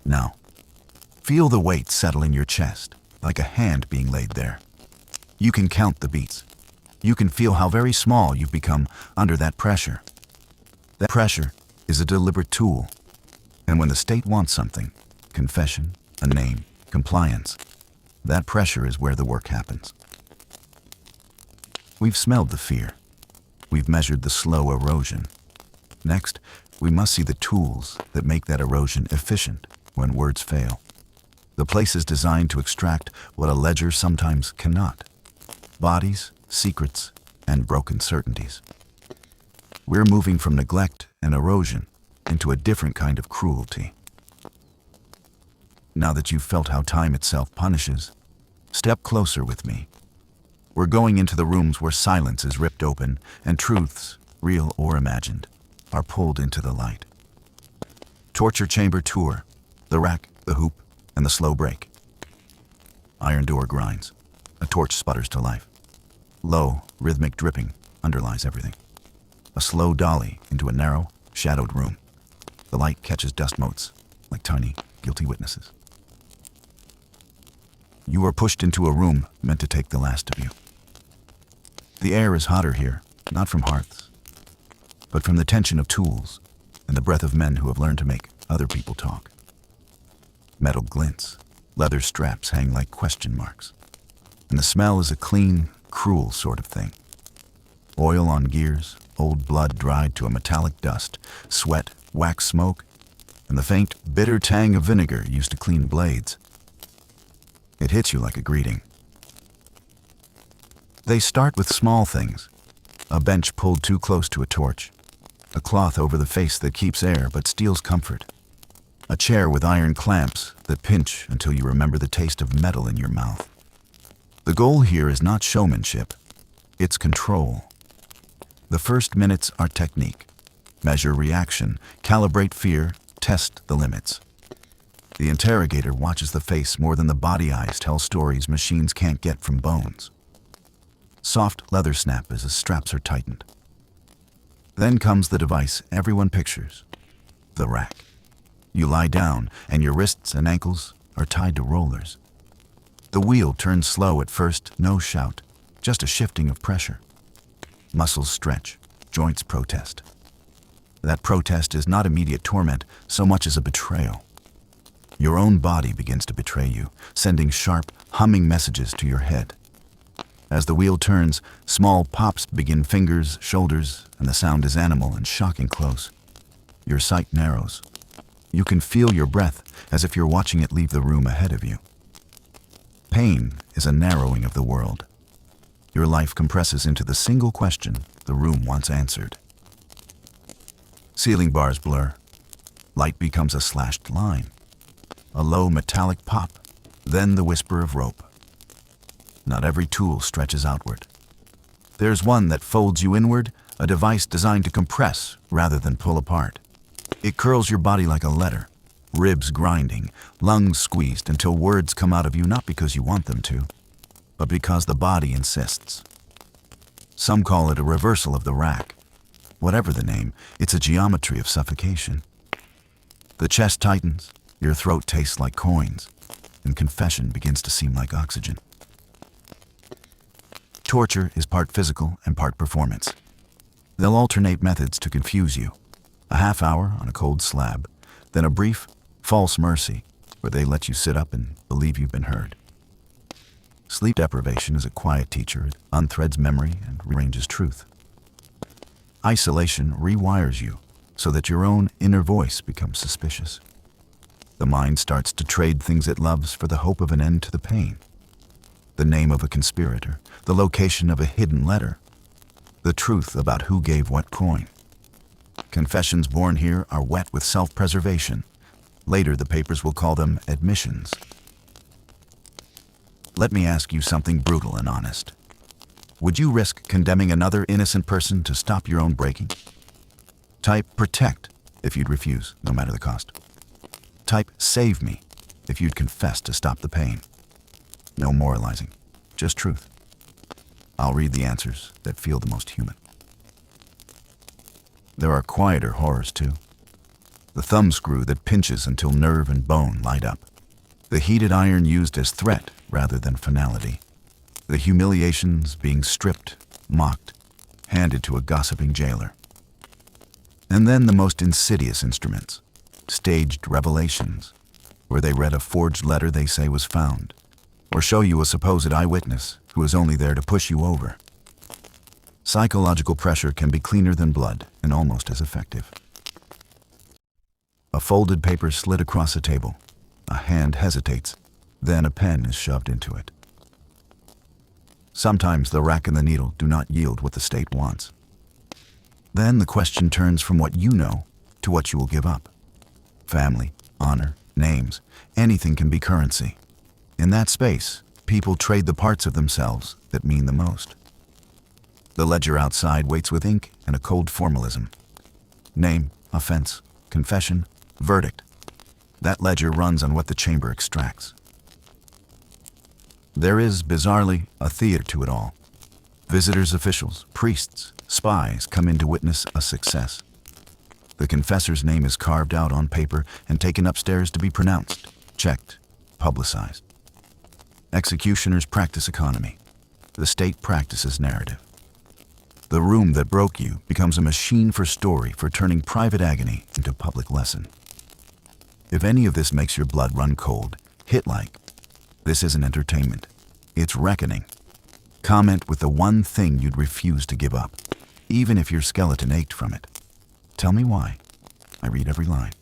Now, feel the weight settle in your chest, like a hand being laid there. You can count the beats. You can feel how very small you've become under that pressure. That pressure is a deliberate tool. And when the state wants something, confession, a name, compliance, that pressure is where the work happens. We've smelled the fear. We've measured the slow erosion. Next, we must see the tools that make that erosion efficient when words fail. The place is designed to extract what a ledger sometimes cannot. Bodies, secrets, and broken certainties. We're moving from neglect and erosion into a different kind of cruelty. Now that you've felt how time itself punishes, step closer with me. We're going into the rooms where silence is ripped open and truths, real or imagined, are pulled into the light. Torture chamber tour, the rack, the hoop, and the slow break. Iron door grinds, a torch sputters to life. Low, rhythmic dripping underlies everything. A slow dolly into a narrow, shadowed room. The light catches dust motes, like tiny, guilty witnesses. You are pushed into a room meant to take the last of you. The air is hotter here, not from hearths, but from the tension of tools and the breath of men who have learned to make other people talk. Metal glints, leather straps hang like question marks, and the smell is a clean, cruel sort of thing. Oil on gears, old blood dried to a metallic dust, sweat, wax smoke, and the faint, bitter tang of vinegar used to clean blades. It hits you like a greeting. They start with small things. A bench pulled too close to a torch. A cloth over the face that keeps air but steals comfort. A chair with iron clamps that pinch until you remember the taste of metal in your mouth. The goal here is not showmanship. It's control. The first minutes are technique. Measure reaction, calibrate fear, test the limits. The interrogator watches the face more than the body eyes tell stories machines can't get from bones. Soft leather snap as the straps are tightened. Then comes the device everyone pictures, the rack. You lie down and your wrists and ankles are tied to rollers. The wheel turns slow at first, no shout, just a shifting of pressure. Muscles stretch, joints protest. That protest is not immediate torment so much as a betrayal. Your own body begins to betray you, sending sharp, humming messages to your head. As the wheel turns, small pops begin fingers, shoulders, and the sound is animal and shocking close. Your sight narrows. You can feel your breath as if you're watching it leave the room ahead of you. Pain is a narrowing of the world. Your life compresses into the single question the room wants answered. Ceiling bars blur. Light becomes a slashed line. A low metallic pop, then the whisper of rope. Not every tool stretches outward. There's one that folds you inward, a device designed to compress rather than pull apart. It curls your body like a letter, ribs grinding, lungs squeezed until words come out of you not because you want them to, but because the body insists. Some call it a reversal of the rack. Whatever the name, it's a geometry of suffocation. The chest tightens, your throat tastes like coins, and confession begins to seem like oxygen. Torture is part physical and part performance. They'll alternate methods to confuse you. A half hour on a cold slab, then a brief, false mercy where they let you sit up and believe you've been heard. Sleep deprivation is a quiet teacher. It unthreads memory and rearranges truth. Isolation rewires you so that your own inner voice becomes suspicious. The mind starts to trade things it loves for the hope of an end to the pain. The name of a conspirator, the location of a hidden letter, the truth about who gave what coin. Confessions born here are wet with self-preservation. Later, the papers will call them admissions. Let me ask you something brutal and honest. Would you risk condemning another innocent person to stop your own breaking? Type protect if you'd refuse, no matter the cost. Type save me if you'd confess to stop the pain. No moralizing, just truth. I'll read the answers that feel the most human. There are quieter horrors too. The thumbscrew that pinches until nerve and bone light up. The heated iron used as threat rather than finality. The humiliations being stripped, mocked, handed to a gossiping jailer. And then the most insidious instruments, staged revelations, where they read a forged letter they say was found, or show you a supposed eyewitness who is only there to push you over. Psychological pressure can be cleaner than blood and almost as effective. A folded paper slid across a table. A hand hesitates, then a pen is shoved into it. Sometimes the rack and the needle do not yield what the state wants. Then the question turns from what you know to what you will give up. Family, honor, names, anything can be currency. In that space, people trade the parts of themselves that mean the most. The ledger outside waits with ink and a cold formalism. Name, offense, confession, verdict. That ledger runs on what the chamber extracts. There is, bizarrely, a theater to it all. Visitors, officials, priests, spies come in to witness a success. The confessor's name is carved out on paper and taken upstairs to be pronounced, checked, publicized. Executioners practice economy. The state practices narrative. The room that broke you becomes a machine for story for turning private agony into public lesson. If any of this makes your blood run cold, hit like. This isn't entertainment. It's reckoning. Comment with the one thing you'd refuse to give up, even if your skeleton ached from it. Tell me why. I read every line.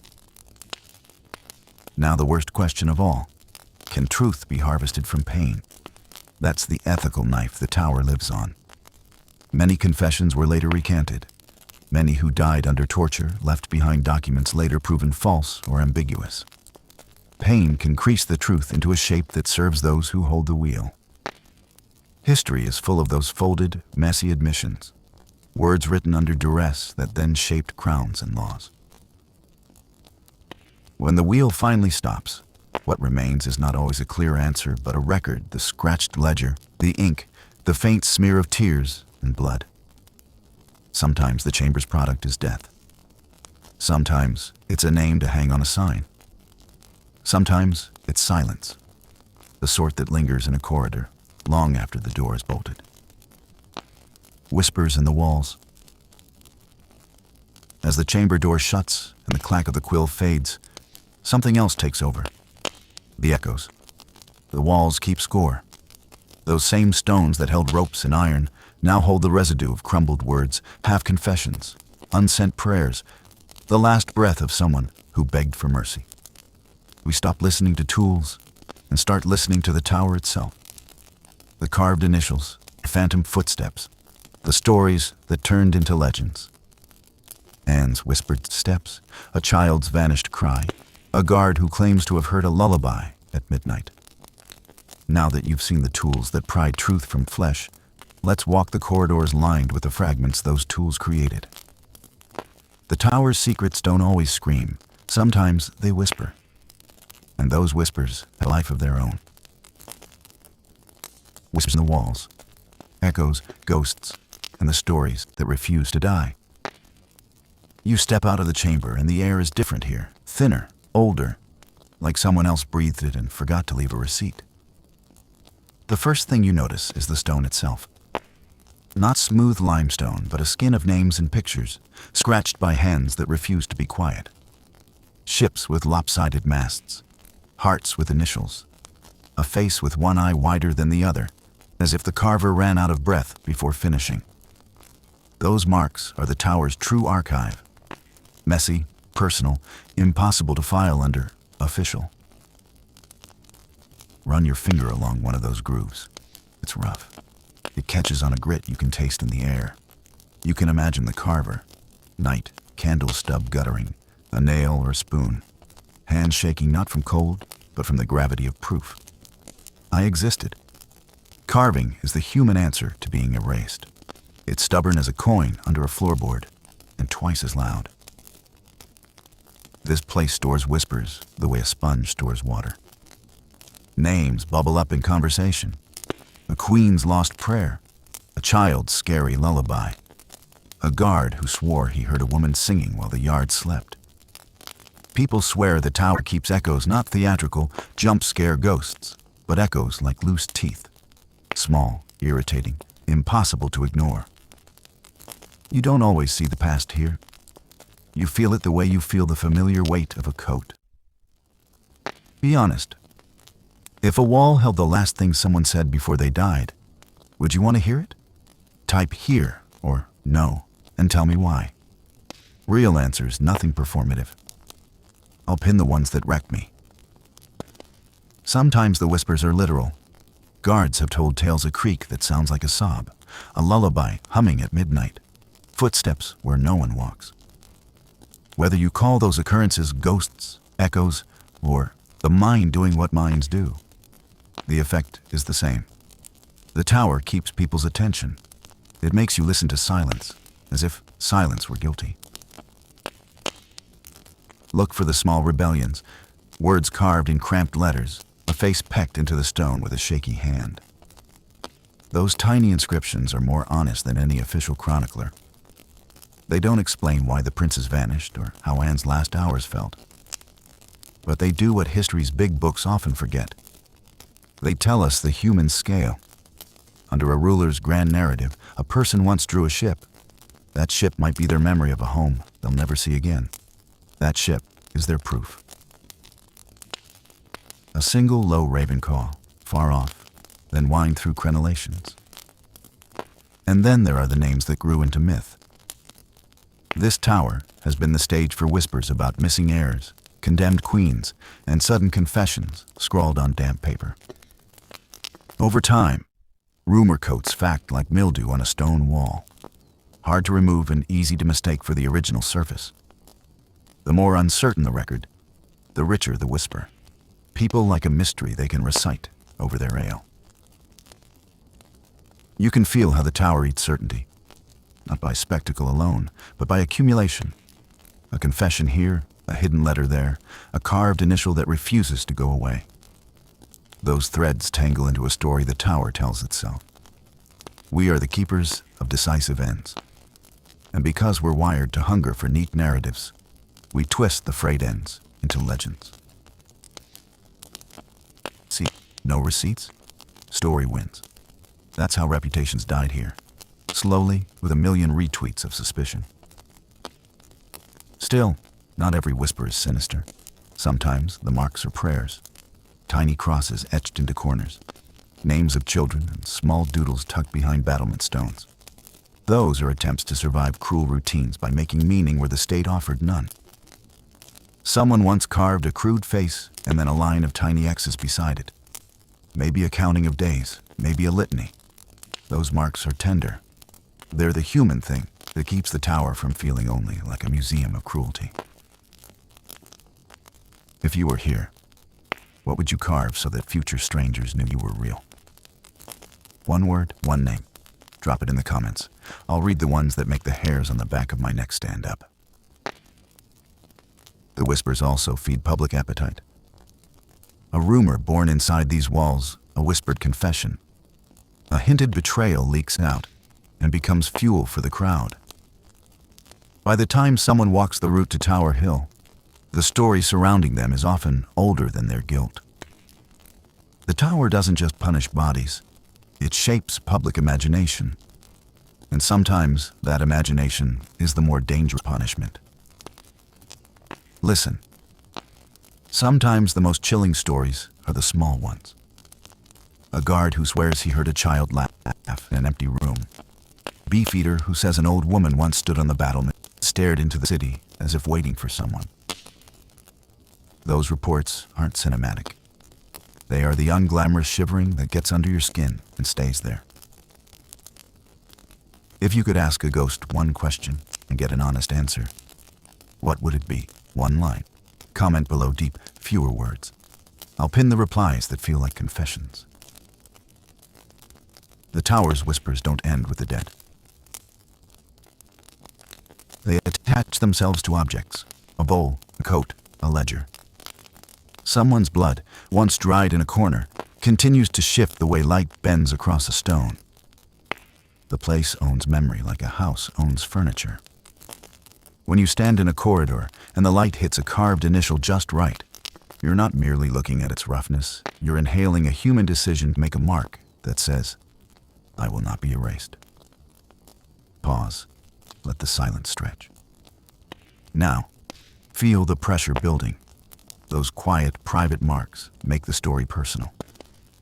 Now the worst question of all. Can truth be harvested from pain? That's the ethical knife the tower lives on. Many confessions were later recanted. Many who died under torture left behind documents later proven false or ambiguous. Pain can crease the truth into a shape that serves those who hold the wheel. History is full of those folded, messy admissions, words written under duress that then shaped crowns and laws. When the wheel finally stops, what remains is not always a clear answer, but a record, the scratched ledger, the ink, the faint smear of tears and blood. Sometimes the chamber's product is death. Sometimes it's a name to hang on a sign. Sometimes it's silence, the sort that lingers in a corridor long after the door is bolted. Whispers in the walls. As the chamber door shuts and the clack of the quill fades, something else takes over. The echoes. The walls keep score. Those same stones that held ropes and iron now hold the residue of crumbled words, half-confessions, unsent prayers, the last breath of someone who begged for mercy. We stop listening to tools and start listening to the tower itself. The carved initials, the phantom footsteps, the stories that turned into legends. Anne's whispered steps, a child's vanished cry, a guard who claims to have heard a lullaby at midnight. Now that you've seen the tools that pry truth from flesh, let's walk the corridors lined with the fragments those tools created. The tower's secrets don't always scream. Sometimes they whisper. And those whispers have a life of their own. Whispers in the walls, echoes, ghosts, and the stories that refuse to die. You step out of the chamber and the air is different here, thinner, older, like someone else breathed it and forgot to leave a receipt. The first thing you notice is the stone itself. Not smooth limestone, but a skin of names and pictures, scratched by hands that refuse to be quiet. Ships with lopsided masts, hearts with initials, a face with one eye wider than the other, as if the carver ran out of breath before finishing. Those marks are the tower's true archive. Messy, personal, impossible to file under official. Run your finger along one of those grooves. It's rough. It catches on a grit you can taste in the air. You can imagine the carver, night, candle stub guttering, a nail or a spoon, hands shaking not from cold, but from the gravity of proof. I existed. Carving is the human answer to being erased. It's stubborn as a coin under a floorboard, and twice as loud. This place stores whispers the way a sponge stores water. Names bubble up in conversation. A queen's lost prayer, a child's scary lullaby, a guard who swore he heard a woman singing while the yard slept. People swear the tower keeps echoes, not theatrical, jump-scare ghosts, but echoes like loose teeth. Small, irritating, impossible to ignore. You don't always see the past here. You feel it the way you feel the familiar weight of a coat. Be honest. If a wall held the last thing someone said before they died, would you want to hear it? Type here or no and tell me why. Real answers, nothing performative. I'll pin the ones that wrecked me. Sometimes the whispers are literal. Guards have told tales of creak that sounds like a sob, a lullaby humming at midnight, footsteps where no one walks. Whether you call those occurrences ghosts, echoes, or the mind doing what minds do, the effect is the same. The tower keeps people's attention. It makes you listen to silence, as if silence were guilty. Look for the small rebellions, words carved in cramped letters, a face pecked into the stone with a shaky hand. Those tiny inscriptions are more honest than any official chronicler. They don't explain why the princess vanished or how Anne's last hours felt. But they do what history's big books often forget. They tell us the human scale. Under a ruler's grand narrative, a person once drew a ship. That ship might be their memory of a home they'll never see again. That ship is their proof. A single low raven call, far off, then wind through crenellations. And then there are the names that grew into myth. This tower has been the stage for whispers about missing heirs, condemned queens, and sudden confessions scrawled on damp paper. Over time, rumor coats fact like mildew on a stone wall, hard to remove and easy to mistake for the original surface. The more uncertain the record, the richer the whisper. People like a mystery they can recite over their ale. You can feel how the tower eats certainty, not by spectacle alone, but by accumulation. A confession here, a hidden letter there, a carved initial that refuses to go away. Those threads tangle into a story the tower tells itself. We are the keepers of decisive ends. And because we're wired to hunger for neat narratives, we twist the frayed ends into legends. See, no receipts, story wins. That's how reputations died here, slowly with a million retweets of suspicion. Still, not every whisper is sinister. Sometimes the marks are prayers, tiny crosses etched into corners, names of children and small doodles tucked behind battlement stones. Those are attempts to survive cruel routines by making meaning where the state offered none. Someone once carved a crude face and then a line of tiny X's beside it. Maybe a counting of days, maybe a litany. Those marks are tender. They're the human thing that keeps the tower from feeling only like a museum of cruelty. If you were here, what would you carve so that future strangers knew you were real? One word, one name. Drop it in the comments. I'll read the ones that make the hairs on the back of my neck stand up. The whispers also feed public appetite. A rumor born inside these walls, a whispered confession. A hinted betrayal leaks out and becomes fuel for the crowd. By the time someone walks the route to Tower Hill, the story surrounding them is often older than their guilt. The tower doesn't just punish bodies, it shapes public imagination. And sometimes that imagination is the more dangerous punishment. Listen. Sometimes the most chilling stories are the small ones. A guard who swears he heard a child laugh in an empty room. Beefeater who says an old woman once stood on the battlement, stared into the city as if waiting for someone. Those reports aren't cinematic. They are the unglamorous shivering that gets under your skin and stays there. If you could ask a ghost one question and get an honest answer, What would it be? One line. Comment below deep, fewer words. I'll pin the replies that feel like confessions. The tower's whispers don't end with the dead. They attach themselves to objects, a bowl, a coat, a ledger. Someone's blood, once dried in a corner, continues to shift the way light bends across a stone. The place owns memory like a house owns furniture. When you stand in a corridor and the light hits a carved initial just right, you're not merely looking at its roughness, you're inhaling a human decision to make a mark that says, I will not be erased. Pause. Let the silence stretch. Now, feel the pressure building. Those quiet, private marks make the story personal.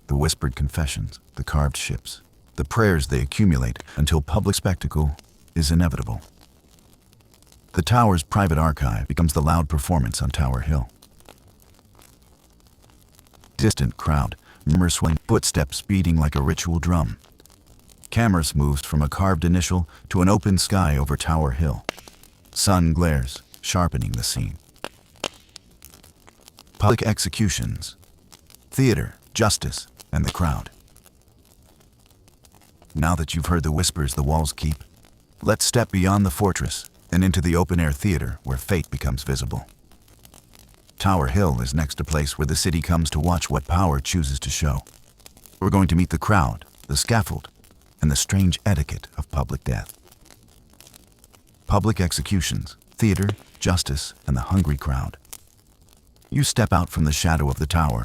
The whispered confessions, the carved ships, the prayers they accumulate until public spectacle is inevitable. The tower's private archive becomes the loud performance on Tower Hill. Distant crowd, murmur swaying, footsteps beating like a ritual drum. Cameras moves from a carved initial to an open sky over Tower Hill. Sun glares, sharpening the scene. Public executions, theater, justice, and the crowd. Now that you've heard the whispers the walls keep, let's step beyond the fortress and into the open-air theater where fate becomes visible. Tower Hill is next a place where the city comes to watch what power chooses to show. We're going to meet the crowd, the scaffold, and the strange etiquette of public death. Public executions, theater, justice, and the hungry crowd. You step out from the shadow of the tower,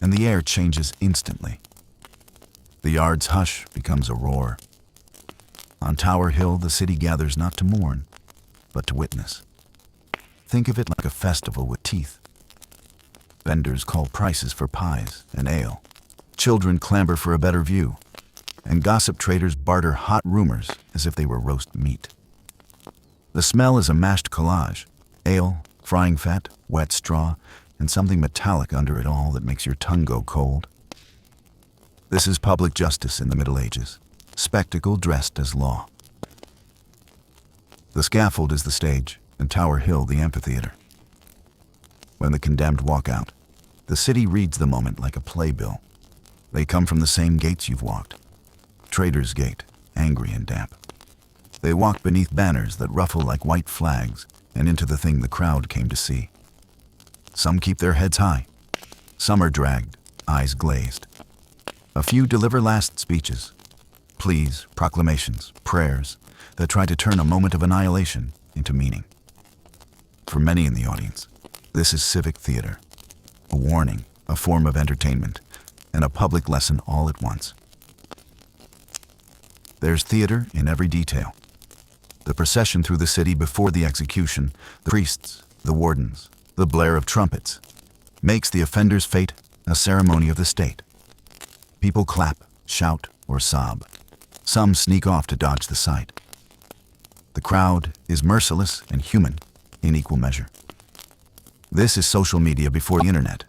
and the air changes instantly. The yard's hush becomes a roar. On Tower Hill, the city gathers not to mourn, but to witness. Think of it like a festival with teeth. Vendors call prices for pies and ale. Children clamber for a better view. And gossip traders barter hot rumors as if they were roast meat. The smell is a mashed collage. Ale, frying fat, wet straw, and something metallic under it all that makes your tongue go cold. This is public justice in the Middle Ages. Spectacle dressed as law. The scaffold is the stage, and Tower Hill the amphitheater. When the condemned walk out, the city reads the moment like a playbill. They come from the same gates you've walked. Traitors Gate, angry and damp. They walk beneath banners that ruffle like white flags and into the thing the crowd came to see. Some keep their heads high. Some are dragged, eyes glazed. A few deliver last speeches, pleas, proclamations, prayers that try to turn a moment of annihilation into meaning. For many in the audience, this is civic theater, a warning, a form of entertainment, and a public lesson all at once. There's theater in every detail. The procession through the city before the execution, the priests, the wardens, the blare of trumpets, makes the offender's fate a ceremony of the state. People clap, shout, or sob. Some sneak off to dodge the sight. The crowd is merciless and human in equal measure. This is social media before the internet.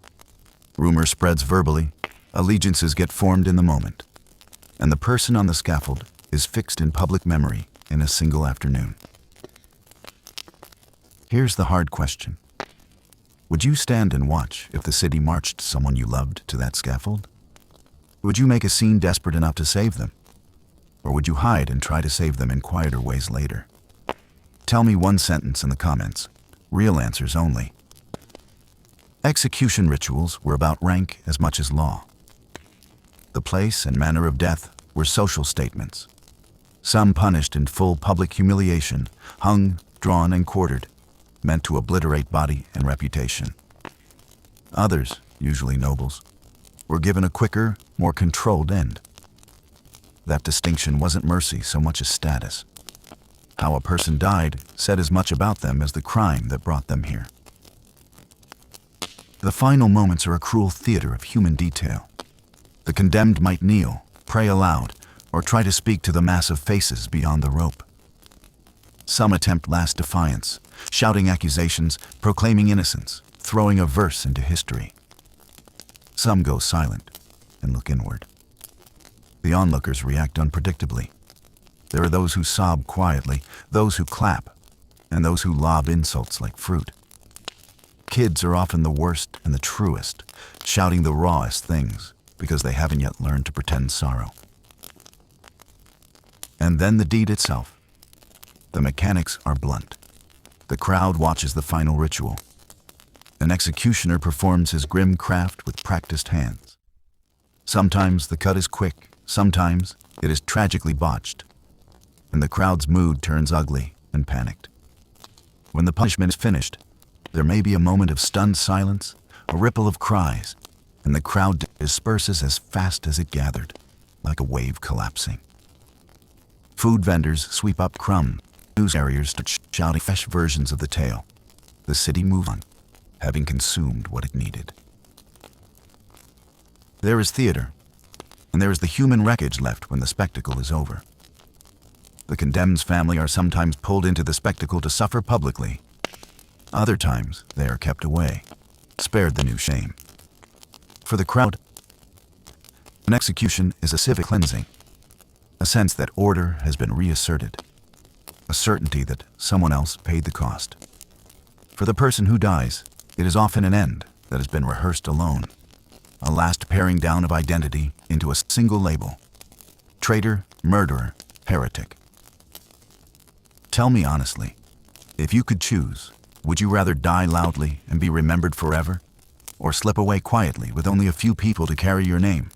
Rumor spreads verbally, allegiances get formed in the moment, and the person on the scaffold is fixed in public memory in a single afternoon. Here's the hard question. Would you stand and watch if the city marched someone you loved to that scaffold? Would you make a scene desperate enough to save them? Or would you hide and try to save them in quieter ways later? Tell me one sentence in the comments. Real answers only. Execution rituals were about rank as much as law. The place and manner of death were social statements. Some punished in full public humiliation, hung, drawn, and quartered, meant to obliterate body and reputation. Others, usually nobles, were given a quicker, more controlled end. That distinction wasn't mercy so much as status. How a person died said as much about them as the crime that brought them here. The final moments are a cruel theater of human detail. The condemned might kneel, pray aloud, or try to speak to the massive faces beyond the rope. Some attempt last defiance, shouting accusations, proclaiming innocence, throwing a verse into history. Some go silent and look inward. The onlookers react unpredictably. There are those who sob quietly, those who clap, and those who lob insults like fruit. Kids are often the worst and the truest, shouting the rawest things because they haven't yet learned to pretend sorrow. And then the deed itself. The mechanics are blunt. The crowd watches the final ritual. An executioner performs his grim craft with practiced hands. Sometimes the cut is quick, sometimes it is tragically botched, and the crowd's mood turns ugly and panicked. When the punishment is finished, there may be a moment of stunned silence, a ripple of cries, and the crowd disperses as fast as it gathered, like a wave collapsing. Food vendors sweep up crumbs. News carriers start shouting fresh versions of the tale. The city moves on, having consumed what it needed. There is theater, and there is the human wreckage left when the spectacle is over. The condemned's family are sometimes pulled into the spectacle to suffer publicly. Other times, they are kept away, spared the new shame. For the crowd, an execution is a civic cleansing, a sense that order has been reasserted, a certainty that someone else paid the cost. For the person who dies, it is often an end that has been rehearsed alone, a last paring down of identity into a single label: traitor, murderer, heretic. Tell me honestly, if you could choose, would you rather die loudly and be remembered forever, or slip away quietly with only a few people to carry your name?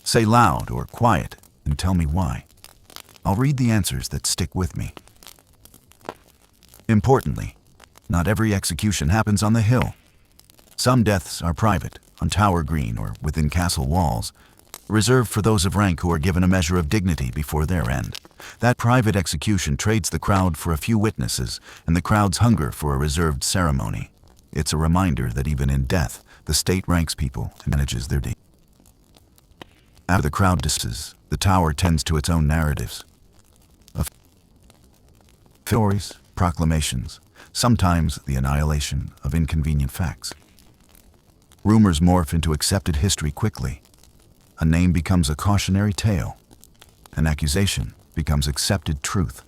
Say loud or quiet and tell me why. I'll read the answers that stick with me. Importantly, not every execution happens on the hill. Some deaths are private, on Tower Green or within castle walls, reserved for those of rank who are given a measure of dignity before their end. That private execution trades the crowd for a few witnesses and the crowd's hunger for a reserved ceremony. It's a reminder that even in death, the state ranks people and manages their deeds. After the crowd disperses, the tower tends to its own narratives. Of stories, proclamations, sometimes the annihilation of inconvenient facts. Rumors morph into accepted history quickly. A name becomes a cautionary tale. An accusation becomes accepted truth.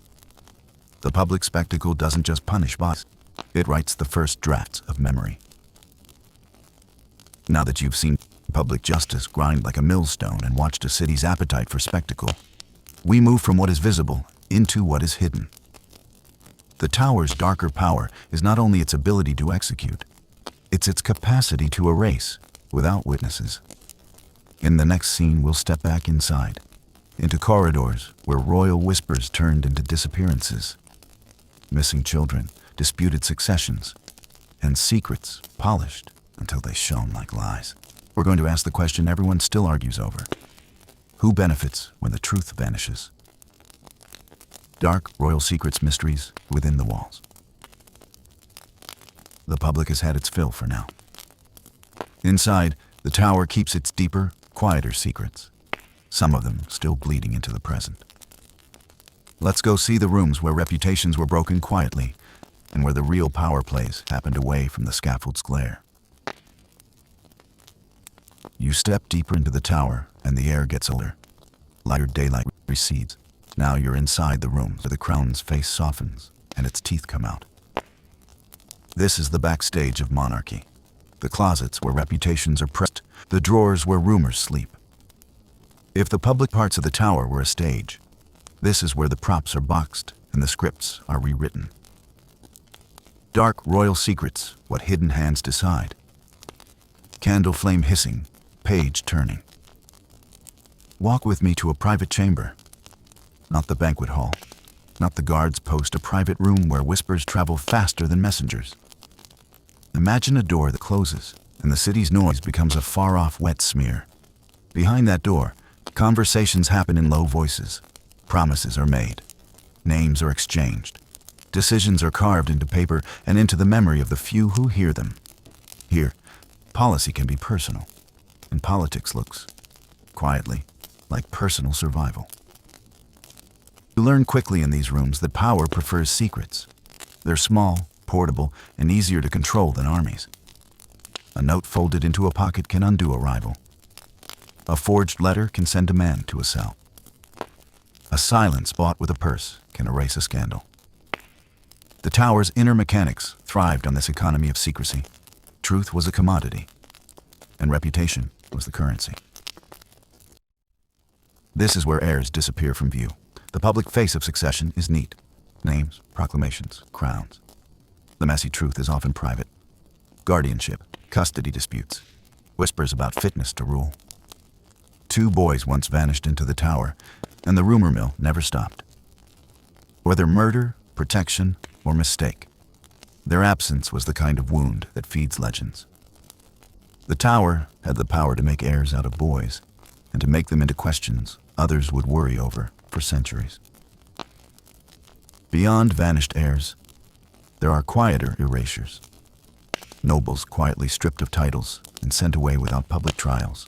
The public spectacle doesn't just punish bodies, it writes the first drafts of memory. Now that you've seen public justice grind like a millstone and watched a city's appetite for spectacle, we move from what is visible into what is hidden. The tower's darker power is not only its ability to execute, it's its capacity to erase without witnesses. In the next scene, we'll step back inside, into corridors where royal whispers turned into disappearances, missing children, disputed successions, and secrets polished until they shone like lies. We're going to ask the question everyone still argues over: who benefits when the truth vanishes? Dark royal secrets, mysteries within the walls. The public has had its fill for now. Inside, the tower keeps its deeper, quieter secrets, some of them still bleeding into the present. Let's go see the rooms where reputations were broken quietly and where the real power plays happened away from the scaffold's glare. You step deeper into the tower and the air gets older. Lighter daylight recedes. Now you're inside the room where the crown's face softens and its teeth come out. This is the backstage of monarchy. The closets where reputations are pressed, the drawers where rumors sleep. If the public parts of the tower were a stage, this is where the props are boxed and the scripts are rewritten. Dark royal secrets, what hidden hands decide. Candle flame hissing, page turning. Walk with me to a private chamber. Not the banquet hall, not the guards post, a private room where whispers travel faster than messengers. Imagine a door that closes, and the city's noise becomes a far-off wet smear. Behind that door, conversations happen in low voices. Promises are made. Names are exchanged. Decisions are carved into paper and into the memory of the few who hear them. Here, policy can be personal, and politics looks, quietly, like personal survival. You learn quickly in these rooms that power prefers secrets. They're small, portable, and easier to control than armies. A note folded into a pocket can undo a rival. A forged letter can send a man to a cell. A silence bought with a purse can erase a scandal. The tower's inner mechanics thrived on this economy of secrecy. Truth was a commodity, and reputation was the currency. This is where heirs disappear from view. The public face of succession is neat. Names, proclamations, crowns. The messy truth is often private. Guardianship, custody disputes, whispers about fitness to rule. 2 boys once vanished into the tower, and the rumor mill never stopped. Whether murder, protection, or mistake, their absence was the kind of wound that feeds legends. The tower had the power to make heirs out of boys, and to make them into questions others would worry over for centuries. Beyond vanished heirs, there are quieter erasures. Nobles quietly stripped of titles and sent away without public trials.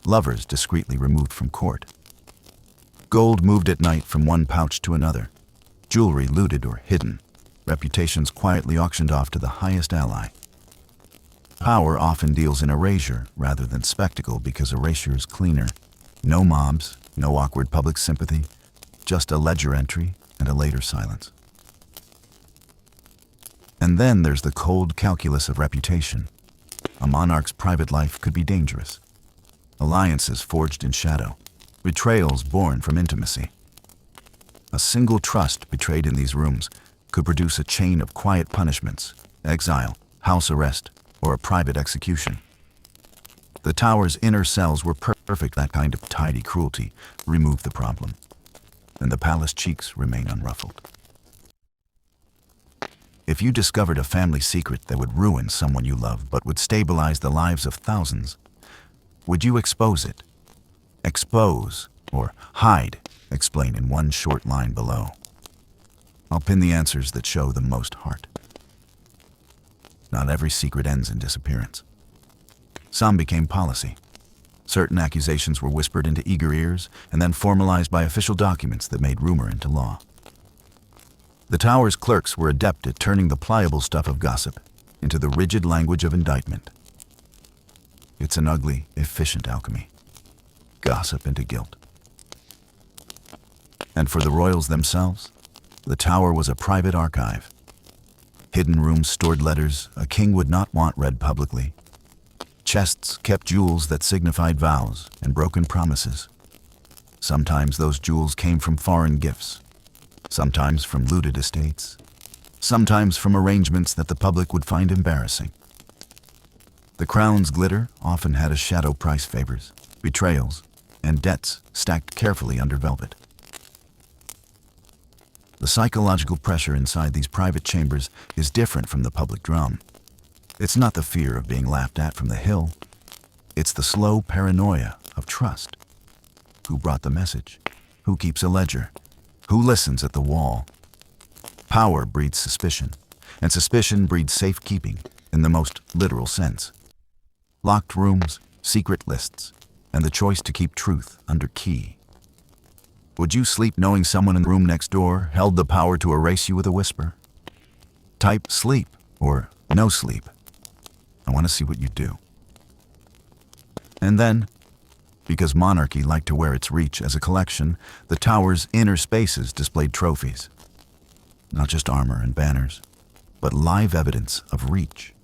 Lovers discreetly removed from court. Gold moved at night from one pouch to another. Jewelry looted or hidden. Reputations quietly auctioned off to the highest ally. Power often deals in erasure rather than spectacle because erasure is cleaner. No mobs, no awkward public sympathy, just a ledger entry and a later silence. And then there's the cold calculus of reputation. A monarch's private life could be dangerous. Alliances forged in shadow. Betrayals born from intimacy. A single trust betrayed in these rooms could produce a chain of quiet punishments, exile, house arrest, or a private execution. The tower's inner cells were perfect. That kind of tidy cruelty removed the problem, and the palace cheeks remain unruffled. If you discovered a family secret that would ruin someone you love but would stabilize the lives of thousands, would you expose it? Expose or hide, explain in one short line below. I'll pin the answers that show the most heart. Not every secret ends in disappearance. Some became policy. Certain accusations were whispered into eager ears and then formalized by official documents that made rumor into law. The tower's clerks were adept at turning the pliable stuff of gossip into the rigid language of indictment. It's an ugly, efficient alchemy. Gossip into guilt. And for the royals themselves, the tower was a private archive. Hidden rooms stored letters a king would not want read publicly. Chests kept jewels that signified vows and broken promises. Sometimes those jewels came from foreign gifts, sometimes from looted estates, sometimes from arrangements that the public would find embarrassing. The crown's glitter often had a shadow price favors, betrayals, and debts stacked carefully under velvet. The psychological pressure inside these private chambers is different from the public drum. It's not the fear of being laughed at from the hill. It's the slow paranoia of trust. Who brought the message? Who keeps a ledger? Who listens at the wall? Power breeds suspicion, and suspicion breeds safekeeping in the most literal sense. Locked rooms, secret lists, and the choice to keep truth under key. Would you sleep knowing someone in the room next door held the power to erase you with a whisper? Type sleep or no sleep. I want to see what you do. And then, because monarchy liked to wear its reach as a collection, the tower's inner spaces displayed trophies. Not just armor and banners, but live evidence of reach.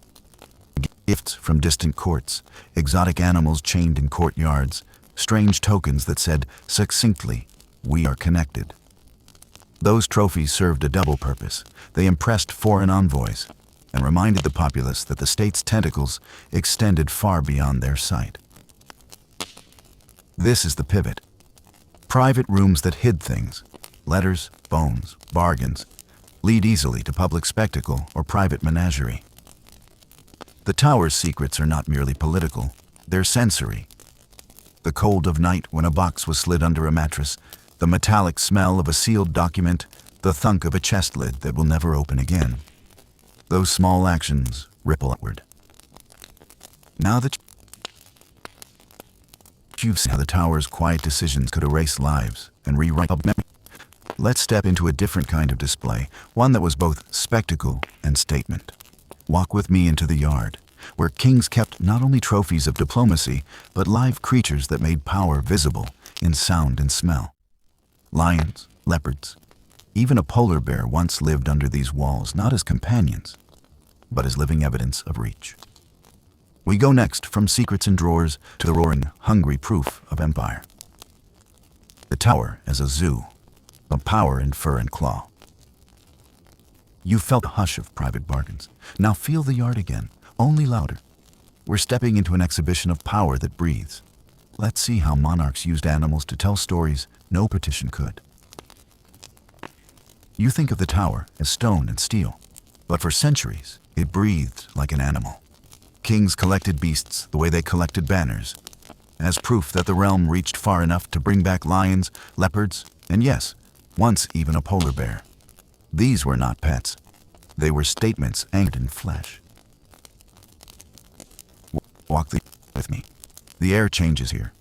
Gifts from distant courts, exotic animals chained in courtyards, strange tokens that said succinctly, "We are connected." Those trophies served a double purpose. They impressed foreign envoys and reminded the populace that the state's tentacles extended far beyond their sight. This is the pivot. Private rooms that hid things, letters, bones, bargains, lead easily to public spectacle or private menagerie. The tower's secrets are not merely political, they're sensory. The cold of night when a box was slid under a mattress, the metallic smell of a sealed document, the thunk of a chest lid that will never open again. Those small actions ripple upward. Now that you've seen how the tower's quiet decisions could erase lives and rewrite memory, let's step into a different kind of display, one that was both spectacle and statement. Walk with me into the yard, where kings kept not only trophies of diplomacy, but live creatures that made power visible in sound and smell. Lions, leopards, Even a polar bear once lived under these walls, not as companions, but as living evidence of reach. We go next from secrets in drawers to the roaring, hungry proof of empire. The tower as a zoo, of power in fur and claw. You felt the hush of private bargains. Now feel the yard again, only louder. We're stepping into an exhibition of power that breathes. Let's see how monarchs used animals to tell stories no petition could. You think of the tower as stone and steel, but for centuries, it breathed like an animal. Kings collected beasts the way they collected banners, as proof that the realm reached far enough to bring back lions, leopards, and yes, once even a polar bear. These were not pets. They were statements anchored in flesh. Walk with me. The air changes here.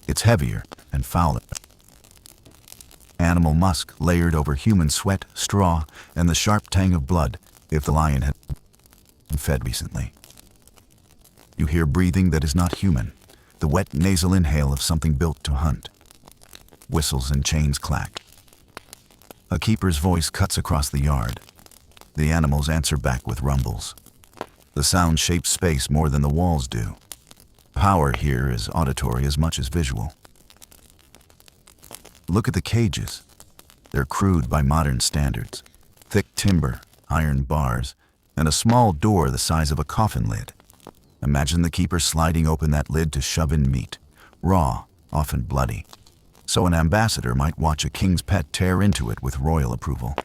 It's heavier and fouler. Animal musk layered over human sweat, straw, and the sharp tang of blood if the lion had been fed recently. You hear breathing that is not human, the wet nasal inhale of something built to hunt. Whistles and chains clack. A keeper's voice cuts across the yard. The animals answer back with rumbles. The sound shapes space more than the walls do. Power here is auditory as much as visual. Look at the cages. They're crude by modern standards. Thick timber, iron bars, and a small door the size of a coffin lid. Imagine the keeper sliding open that lid to shove in meat, raw, often bloody. So an ambassador might watch a king's pet tear into it with royal approval.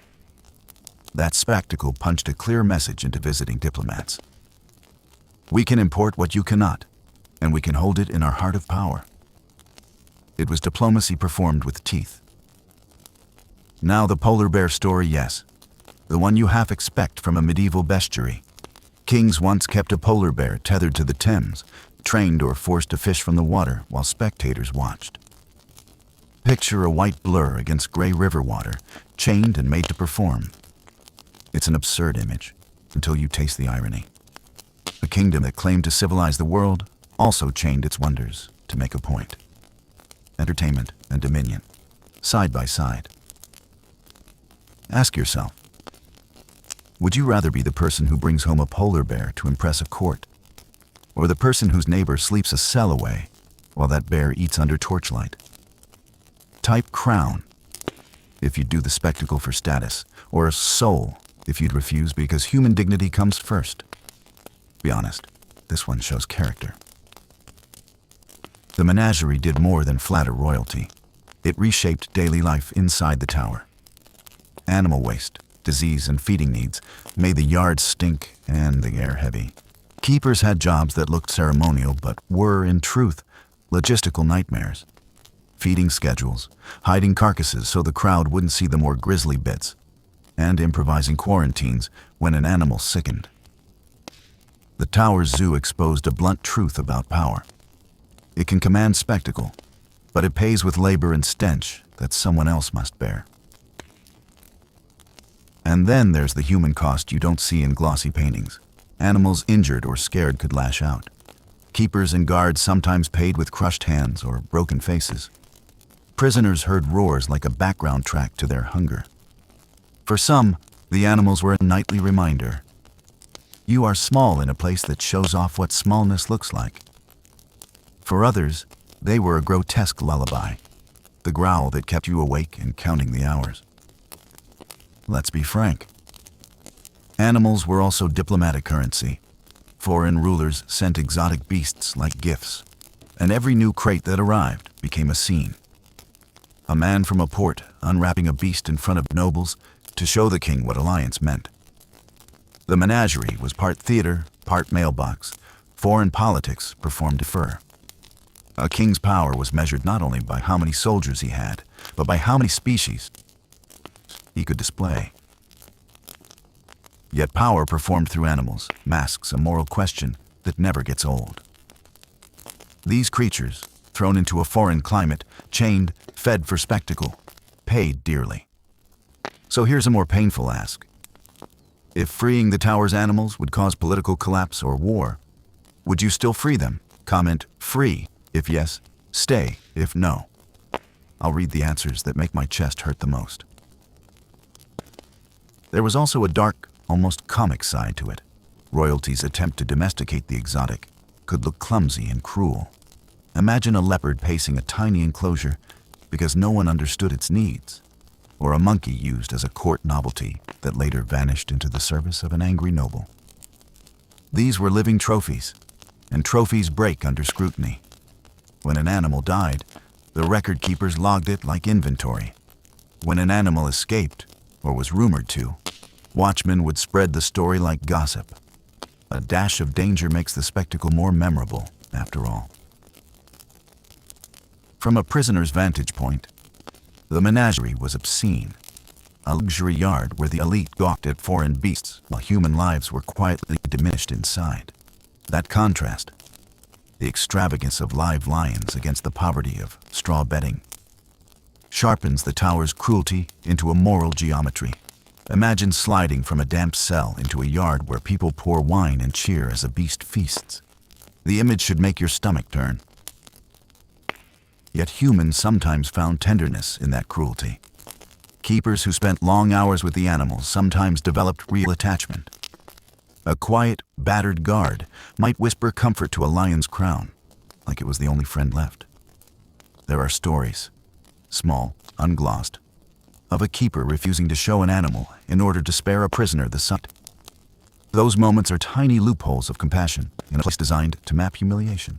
That spectacle punched a clear message into visiting diplomats. We can import what you cannot, and we can hold it in our heart of power. It was diplomacy performed with teeth. Now the polar bear story, yes. The one you half expect from a medieval bestiary. Kings once kept a polar bear tethered to the Thames, trained or forced to fish from the water while spectators watched. Picture a white blur against gray river water, chained and made to perform. It's an absurd image, until you taste the irony. A kingdom that claimed to civilize the world also chained its wonders to make a point. Entertainment and dominion, side by side. Ask yourself, would you rather be the person who brings home a polar bear to impress a court, or the person whose neighbor sleeps a cell away while that bear eats under torchlight? Type crown if you'd do the spectacle for status, or soul if you'd refuse because human dignity comes first. Be honest, this one shows character. The menagerie did more than flatter royalty. It reshaped daily life inside the tower. Animal waste, disease, and feeding needs made the yard stink and the air heavy. Keepers had jobs that looked ceremonial but were, in truth, logistical nightmares. Feeding schedules, hiding carcasses so the crowd wouldn't see the more grisly bits, and improvising quarantines when an animal sickened. The tower's zoo exposed a blunt truth about power. It can command spectacle, but it pays with labor and stench that someone else must bear. And then there's the human cost you don't see in glossy paintings. Animals injured or scared could lash out. Keepers and guards sometimes paid with crushed hands or broken faces. Prisoners heard roars like a background track to their hunger. For some, the animals were a nightly reminder. You are small in a place that shows off what smallness looks like. For others, they were a grotesque lullaby, the growl that kept you awake and counting the hours. Let's be frank. Animals were also diplomatic currency. Foreign rulers sent exotic beasts like gifts, and every new crate that arrived became a scene. A man from a port unwrapping a beast in front of nobles to show the king what alliance meant. The menagerie was part theater, part mailbox. Foreign politics performed defer. A king's power was measured not only by how many soldiers he had, but by how many species he could display. Yet power performed through animals masks a moral question that never gets old. These creatures, thrown into a foreign climate, chained, fed for spectacle, paid dearly. So here's a more painful ask. If freeing the tower's animals would cause political collapse or war, would you still free them? Comment free if yes, stay if no. I'll read the answers that make my chest hurt the most. There was also a dark, almost comic side to it. Royalty's attempt to domesticate the exotic could look clumsy and cruel. Imagine a leopard pacing a tiny enclosure because no one understood its needs, or a monkey used as a court novelty that later vanished into the service of an angry noble. These were living trophies, and trophies break under scrutiny. When an animal died, the record keepers logged it like inventory. When an animal escaped, or was rumored to, watchmen would spread the story like gossip. A dash of danger makes the spectacle more memorable, after all. From a prisoner's vantage point, the menagerie was obscene. A luxury yard where the elite gawked at foreign beasts while human lives were quietly diminished inside. That contrast, the extravagance of live lions against the poverty of straw bedding, sharpens the tower's cruelty into a moral geometry. Imagine sliding from a damp cell into a yard where people pour wine and cheer as a beast feasts. The image should make your stomach turn. Yet humans sometimes found tenderness in that cruelty. Keepers who spent long hours with the animals sometimes developed real attachment. A quiet, battered guard might whisper comfort to a lion's crown, like it was the only friend left. There are stories, small, unglossed, of a keeper refusing to show an animal in order to spare a prisoner the sight. Those moments are tiny loopholes of compassion in a place designed to map humiliation.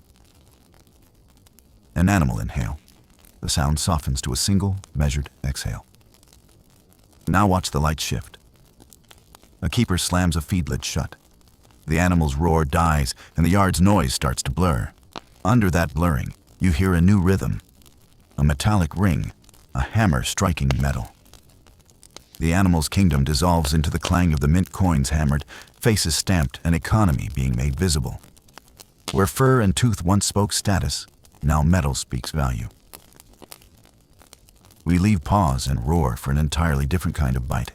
An animal inhale. The sound softens to a single, measured exhale. Now watch the light shift. A keeper slams a feed lid shut. The animal's roar dies, and the yard's noise starts to blur. Under that blurring, you hear a new rhythm. A metallic ring, a hammer striking metal. The animal's kingdom dissolves into the clang of the mint coins hammered, faces stamped, and economy being made visible. Where fur and tooth once spoke status, now metal speaks value. We leave pause and roar for an entirely different kind of bite,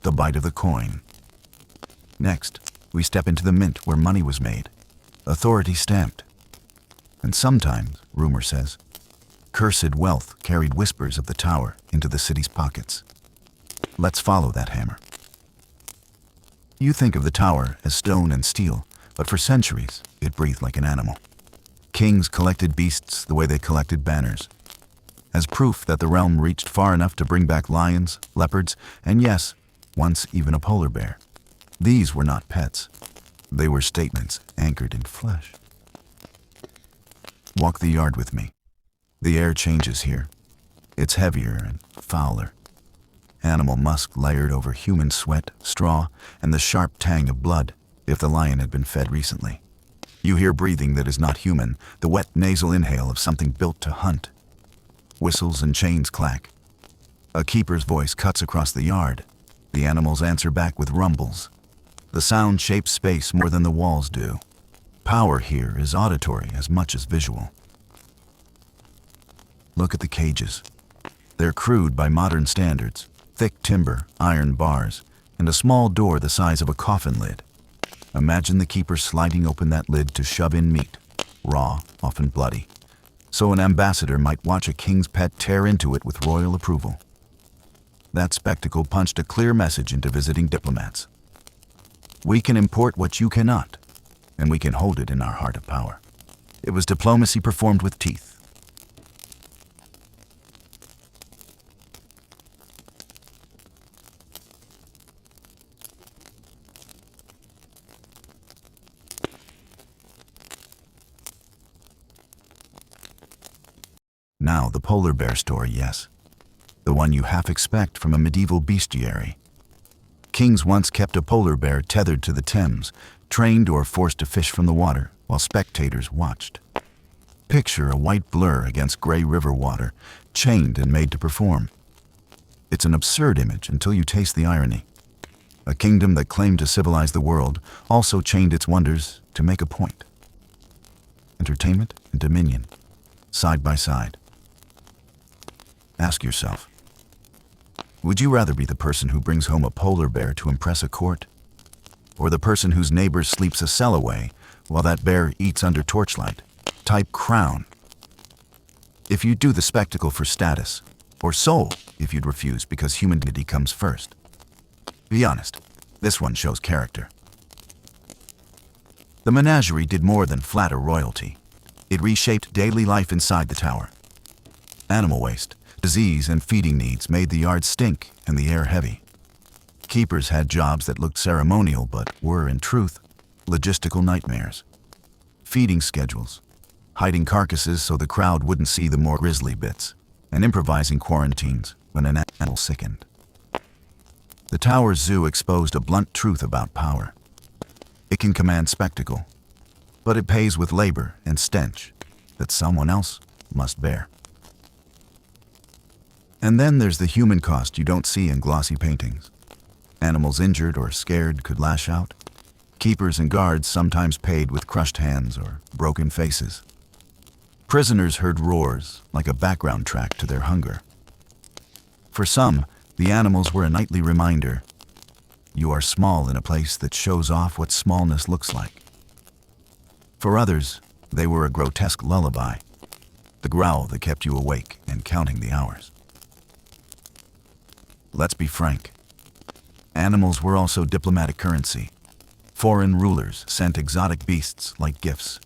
the bite of the coin. Next, we step into the mint where money was made, authority stamped. And sometimes, rumor says, cursed wealth carried whispers of the tower into the city's pockets. Let's follow that hammer. You think of the tower as stone and steel, but for centuries, it breathed like an animal. Kings collected beasts the way they collected banners, as proof that the realm reached far enough to bring back lions, leopards, and yes, once even a polar bear. These were not pets. They were statements anchored in flesh. Walk the yard with me. The air changes here. It's heavier and fouler. Animal musk layered over human sweat, straw, and the sharp tang of blood, if the lion had been fed recently. You hear breathing that is not human, the wet nasal inhale of something built to hunt. Whistles and chains clack. A keeper's voice cuts across the yard. The animals answer back with rumbles. The sound shapes space more than the walls do. Power here is auditory as much as visual. Look at the cages. They're crude by modern standards. Thick timber, iron bars, and a small door the size of a coffin lid. Imagine the keeper sliding open that lid to shove in meat, raw, often bloody, so an ambassador might watch a king's pet tear into it with royal approval. That spectacle punched a clear message into visiting diplomats. We can import what you cannot, and we can hold it in our heart of power. It was diplomacy performed with teeth. Now the polar bear story, yes. The one you half expect from a medieval bestiary. Kings once kept a polar bear tethered to the Thames, trained or forced to fish from the water, while spectators watched. Picture a white blur against gray river water, chained and made to perform. It's an absurd image until you taste the irony. A kingdom that claimed to civilize the world also chained its wonders to make a point. Entertainment and dominion, side by side. Ask yourself, would you rather be the person who brings home a polar bear to impress a court, or the person whose neighbor sleeps a cell away while that bear eats under torchlight? Type crown if you'd do the spectacle for status, or soul if you'd refuse because human dignity comes first. Be honest, this one shows character. The menagerie did more than flatter royalty. It reshaped daily life inside the tower. Animal waste, disease, and feeding needs made the yard stink and the air heavy. Keepers had jobs that looked ceremonial but were, in truth, logistical nightmares. Feeding schedules, hiding carcasses so the crowd wouldn't see the more grisly bits, and improvising quarantines when an animal sickened. The tower's zoo exposed a blunt truth about power. It can command spectacle, but it pays with labor and stench that someone else must bear. And then there's the human cost you don't see in glossy paintings. Animals injured or scared could lash out. Keepers and guards sometimes paid with crushed hands or broken faces. Prisoners heard roars like a background track to their hunger. For some, the animals were a nightly reminder. You are small in a place that shows off what smallness looks like. For others, they were a grotesque lullaby, the growl that kept you awake and counting the hours. Let's be frank. Animals were also diplomatic currency. Foreign rulers sent exotic beasts like gifts,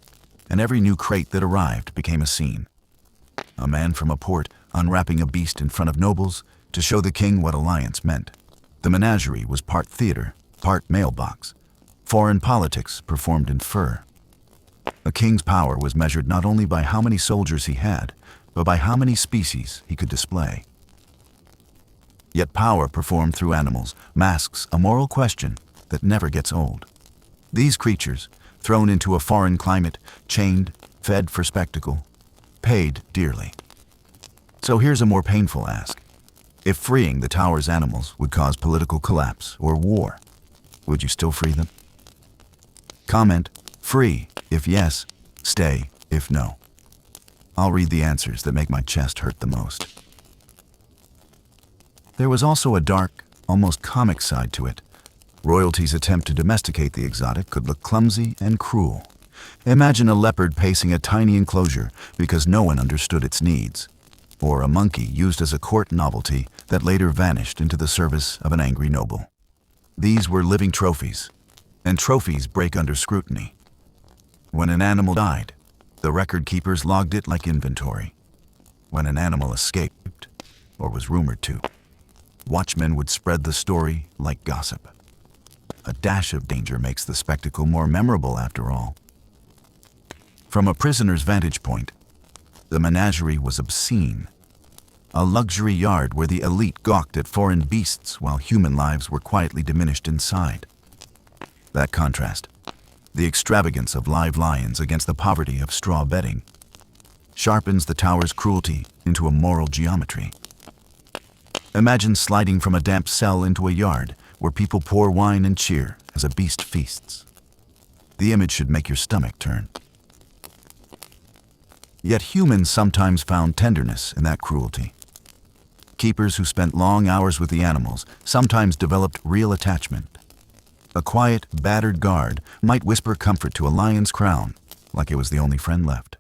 and every new crate that arrived became a scene. A man from a port unwrapping a beast in front of nobles to show the king what alliance meant. The menagerie was part theater, part mailbox. Foreign politics performed in fur. A king's power was measured not only by how many soldiers he had, but by how many species he could display. Yet power performed through animals masks a moral question that never gets old. These creatures, thrown into a foreign climate, chained, fed for spectacle, paid dearly. So here's a more painful ask. If freeing the tower's animals would cause political collapse or war, would you still free them? Comment, free, if yes, stay, if no. I'll read the answers that make my chest hurt the most. There was also a dark, almost comic side to it. Royalty's attempt to domesticate the exotic could look clumsy and cruel. Imagine a leopard pacing a tiny enclosure because no one understood its needs, or a monkey used as a court novelty that later vanished into the service of an angry noble. These were living trophies, and trophies break under scrutiny. When an animal died, the record keepers logged it like inventory. When an animal escaped, or was rumored to, watchmen would spread the story like gossip. A dash of danger makes the spectacle more memorable after all. From a prisoner's vantage point, the menagerie was obscene. A luxury yard where the elite gawked at foreign beasts while human lives were quietly diminished inside. That contrast, the extravagance of live lions against the poverty of straw bedding, sharpens the tower's cruelty into a moral geometry. Imagine sliding from a damp cell into a yard where people pour wine and cheer as a beast feasts. The image should make your stomach turn. Yet humans sometimes found tenderness in that cruelty. Keepers who spent long hours with the animals sometimes developed real attachment. A quiet, battered guard might whisper comfort to a lion's crown, like it was the only friend left.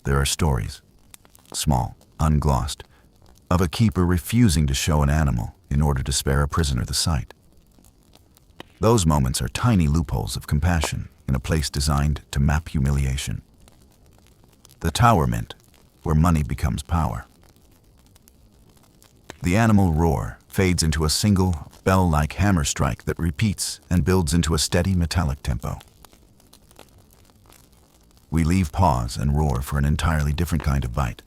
There are stories, small, unglossed, of a keeper refusing to show an animal in order to spare a prisoner the sight. Those moments are tiny loopholes of compassion in a place designed to map humiliation. The Tower Mint, where money becomes power. The animal roar fades into a single, bell-like hammer strike that repeats and builds into a steady metallic tempo. We leave pause and roar for an entirely different kind of bite,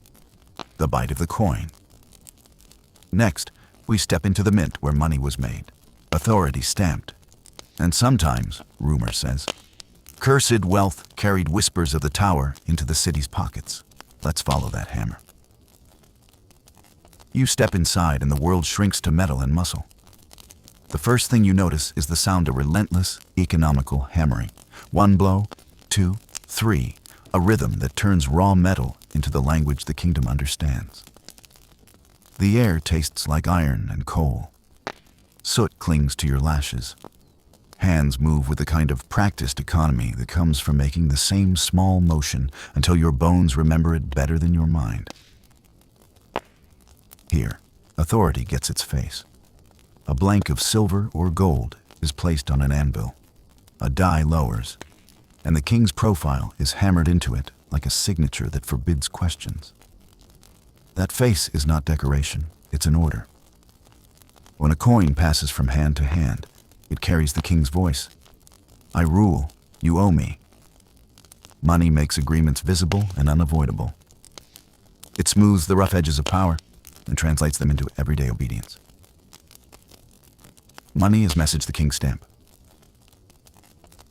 the bite of the coin. Next, we step into the mint where money was made, authority stamped, and sometimes, rumor says, cursed wealth carried whispers of the tower into the city's pockets. Let's follow that hammer. You step inside and the world shrinks to metal and muscle. The first thing you notice is the sound of relentless, economical hammering. 1 blow, 2, 3, a rhythm that turns raw metal into the language the kingdom understands. The air tastes like iron and coal. Soot clings to your lashes. Hands move with the kind of practiced economy that comes from making the same small motion until your bones remember it better than your mind. Here, authority gets its face. A blank of silver or gold is placed on an anvil. A die lowers, and the king's profile is hammered into it like a signature that forbids questions. That face is not decoration, it's an order. When a coin passes from hand to hand, it carries the king's voice. I rule, you owe me. Money makes agreements visible and unavoidable. It smooths the rough edges of power and translates them into everyday obedience. Money is message the king's stamp.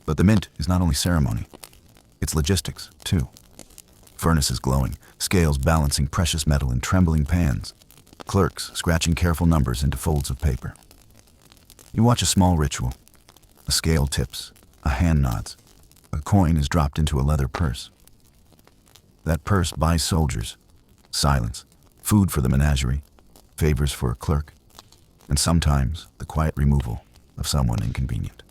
But the mint is not only ceremony, it's logistics, too. Furnaces glowing, scales balancing precious metal in trembling pans, clerks scratching careful numbers into folds of paper. You watch a small ritual. A scale tips, a hand nods, a coin is dropped into a leather purse. That purse buys soldiers, silence, food for the menagerie, favors for a clerk, and sometimes the quiet removal of someone inconvenient.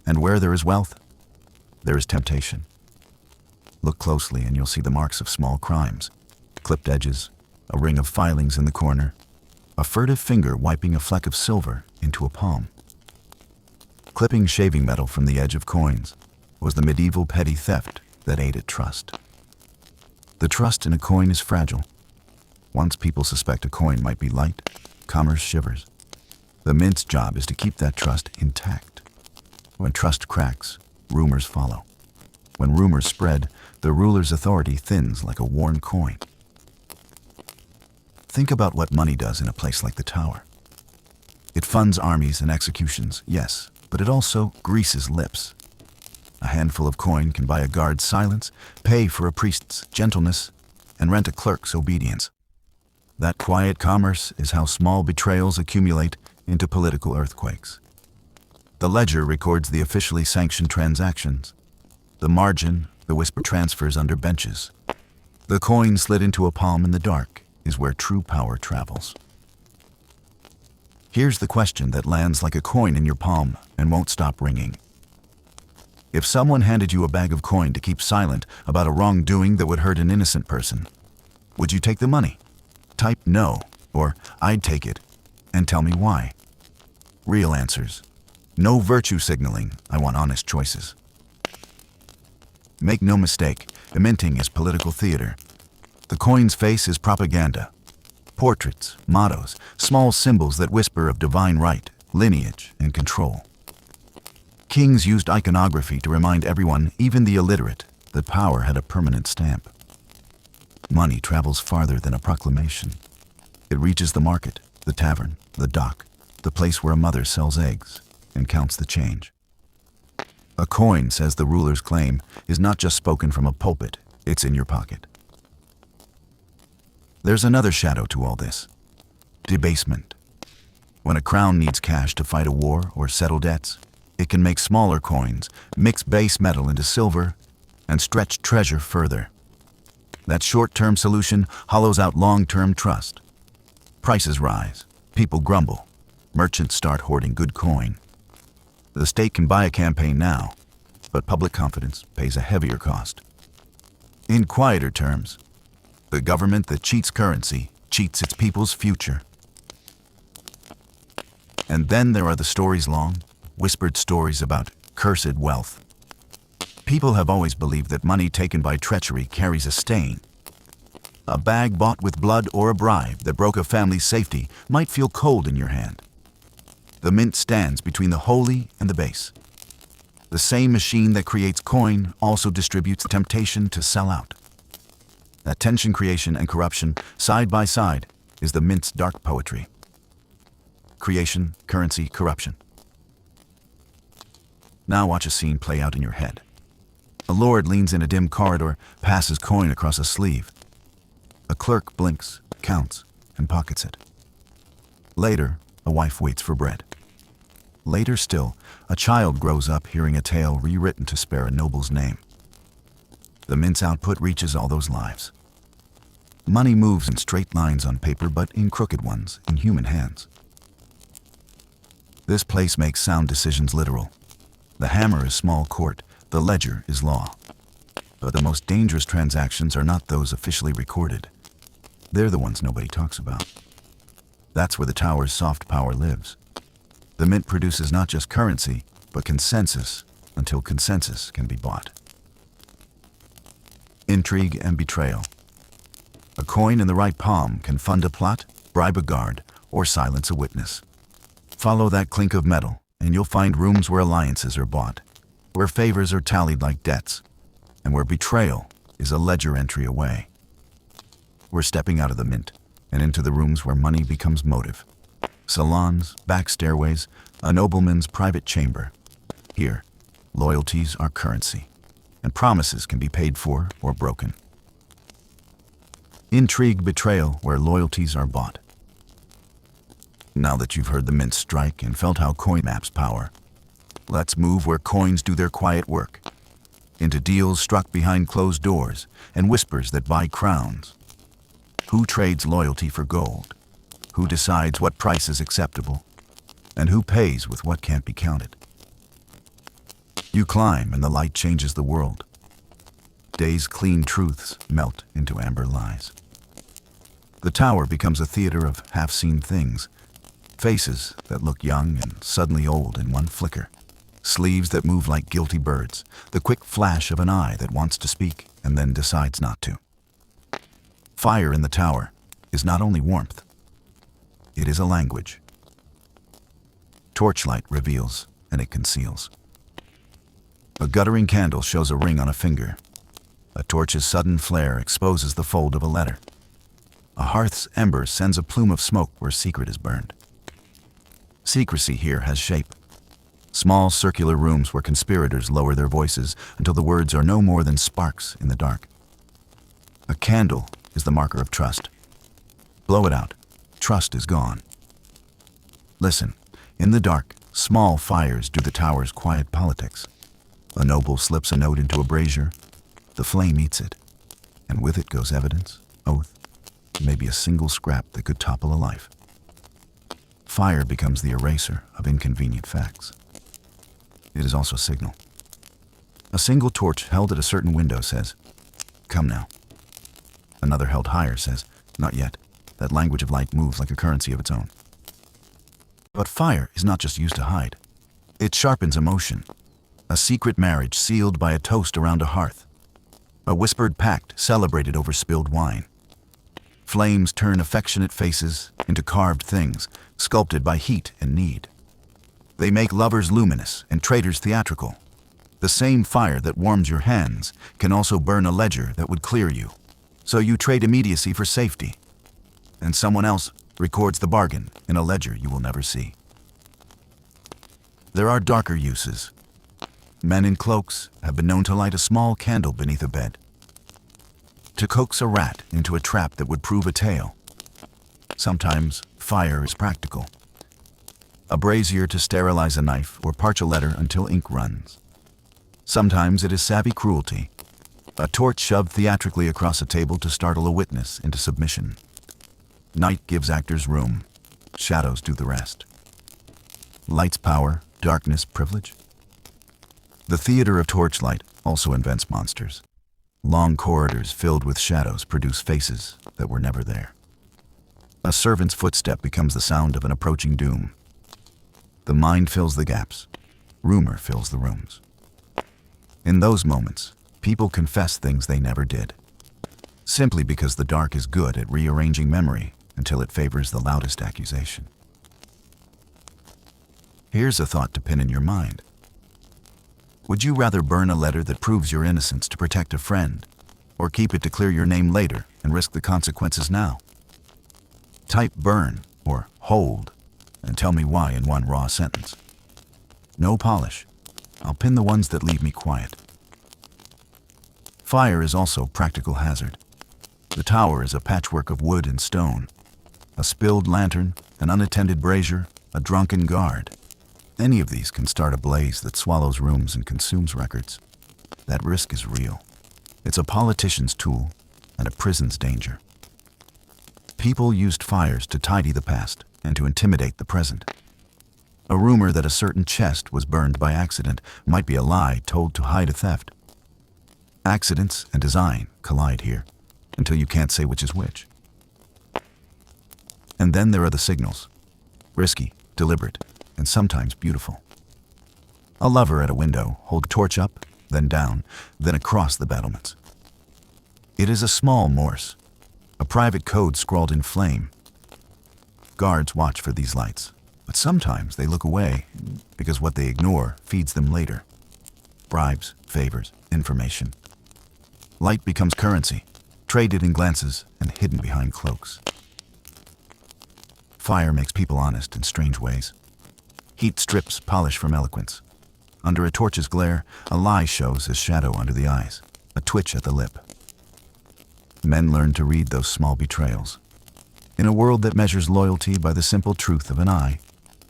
And where there is wealth, there is temptation. Look closely and you'll see the marks of small crimes, clipped edges, a ring of filings in the corner, a furtive finger wiping a fleck of silver into a palm. Clipping shaving metal from the edge of coins was the medieval petty theft that aided trust. The trust in a coin is fragile. Once people suspect a coin might be light, commerce shivers. The mint's job is to keep that trust intact. When trust cracks, rumors follow. When rumors spread, the ruler's authority thins like a worn coin. Think about what money does in a place like the Tower. It funds armies and executions, yes, but it also greases lips. A handful of coin can buy a guard's silence, pay for a priest's gentleness, and rent a clerk's obedience. That quiet commerce is how small betrayals accumulate into political earthquakes. The ledger records the officially sanctioned transactions. The margin, the whisper transfers under benches. The coin slid into a palm in the dark is where true power travels. Here's the question that lands like a coin in your palm and won't stop ringing. If someone handed you a bag of coin to keep silent about a wrongdoing that would hurt an innocent person, would you take the money? Type no, or I'd take it, and tell me why. Real answers. No virtue signaling, I want honest choices. Make no mistake, minting is political theater. The coin's face is propaganda. Portraits, mottos, small symbols that whisper of divine right, lineage, and control. Kings used iconography to remind everyone, even the illiterate, that power had a permanent stamp. Money travels farther than a proclamation. It reaches the market, the tavern, the dock, the place where a mother sells eggs and counts the change. A coin, says the ruler's claim, is not just spoken from a pulpit, it's in your pocket. There's another shadow to all this. Debasement. When a crown needs cash to fight a war or settle debts, it can make smaller coins, mix base metal into silver, and stretch treasure further. That short-term solution hollows out long-term trust. Prices rise, people grumble, merchants start hoarding good coin. The state can buy a campaign now, but public confidence pays a heavier cost. In quieter terms, the government that cheats currency cheats its people's future. And then there are the stories long, whispered stories about cursed wealth. People have always believed that money taken by treachery carries a stain. A bag bought with blood or a bribe that broke a family's safety might feel cold in your hand. The mint stands between the holy and the base. The same machine that creates coin also distributes temptation to sell out. That tension, creation, and corruption, side by side, is the mint's dark poetry. Creation, currency, corruption. Now watch a scene play out in your head. A lord leans in a dim corridor, passes coin across a sleeve. A clerk blinks, counts, and pockets it. Later, a wife waits for bread. Later still, a child grows up hearing a tale rewritten to spare a noble's name. The mint's output reaches all those lives. Money moves in straight lines on paper, but in crooked ones in human hands. This place makes sound decisions literal. The hammer is small court, the ledger is law. But the most dangerous transactions are not those officially recorded. They're the ones nobody talks about. That's where the tower's soft power lives. The mint produces not just currency, but consensus, until consensus can be bought. Intrigue and betrayal. A coin in the right palm can fund a plot, bribe a guard, or silence a witness. Follow that clink of metal, and you'll find rooms where alliances are bought, where favors are tallied like debts, and where betrayal is a ledger entry away. We're stepping out of the mint and into the rooms where money becomes motive. Salons, back stairways, a nobleman's private chamber. Here, loyalties are currency, and promises can be paid for or broken. Intrigue, betrayal, where loyalties are bought. Now that you've heard the mint strike and felt how coin maps power, let's move where coins do their quiet work, into deals struck behind closed doors and whispers that buy crowns. Who trades loyalty for gold? Who decides what price is acceptable? And who pays with what can't be counted? You climb and the light changes the world. Day's clean truths melt into amber lies. The tower becomes a theater of half-seen things, faces that look young and suddenly old in one flicker, sleeves that move like guilty birds, the quick flash of an eye that wants to speak and then decides not to. Fire in the tower is not only warmth, it is a language. Torchlight reveals and it conceals. A guttering candle shows a ring on a finger. A torch's sudden flare exposes the fold of a letter. A hearth's ember sends a plume of smoke where secret is burned. Secrecy here has shape. Small circular rooms where conspirators lower their voices until the words are no more than sparks in the dark. A candle is the marker of trust. Blow it out. Trust is gone. Listen, in the dark, small fires do the tower's quiet politics. A noble slips a note into a brazier. The flame eats it, and with it goes evidence, oath, maybe a single scrap that could topple a life. Fire becomes the eraser of inconvenient facts. It is also signal. A single torch held at a certain window says, "Come now." Another held higher says, "Not yet." That language of light moves like a currency of its own. But fire is not just used to hide. It sharpens emotion. A secret marriage sealed by a toast around a hearth. A whispered pact celebrated over spilled wine. Flames turn affectionate faces into carved things, sculpted by heat and need. They make lovers luminous and traitors theatrical. The same fire that warms your hands can also burn a ledger that would clear you. So you trade immediacy for safety. And someone else records the bargain in a ledger you will never see. There are darker uses. Men in cloaks have been known to light a small candle beneath a bed, to coax a rat into a trap that would prove a tale. Sometimes fire is practical. A brazier to sterilize a knife or parch a letter until ink runs. Sometimes it is savvy cruelty. A torch shoved theatrically across a table to startle a witness into submission. Night gives actors room. Shadows do the rest. Light's power, darkness, privilege. The theater of torchlight also invents monsters. Long corridors filled with shadows produce faces that were never there. A servant's footstep becomes the sound of an approaching doom. The mind fills the gaps. Rumor fills the rooms. In those moments, people confess things they never did, simply because the dark is good at rearranging memory until it favors the loudest accusation. Here's a thought to pin in your mind. Would you rather burn a letter that proves your innocence to protect a friend, or keep it to clear your name later and risk the consequences now? Type burn or hold and tell me why in one raw sentence. No polish. I'll pin the ones that leave me quiet. Fire is also practical hazard. The tower is a patchwork of wood and stone. A spilled lantern, an unattended brazier, a drunken guard. Any of these can start a blaze that swallows rooms and consumes records. That risk is real. It's a politician's tool and a prison's danger. People used fires to tidy the past and to intimidate the present. A rumor that a certain chest was burned by accident might be a lie told to hide a theft. Accidents and design collide here until you can't say which is which. And then there are the signals. Risky, deliberate, and sometimes beautiful. A lover at a window, hold a torch up, then down, then across the battlements. It is a small Morse, a private code scrawled in flame. Guards watch for these lights, but sometimes they look away because what they ignore feeds them later. Bribes, favors, information. Light becomes currency, traded in glances and hidden behind cloaks. Fire makes people honest in strange ways. Heat strips polish from eloquence. Under a torch's glare, a lie shows as shadow under the eyes, a twitch at the lip. Men learn to read those small betrayals. In a world that measures loyalty by the simple truth of an eye,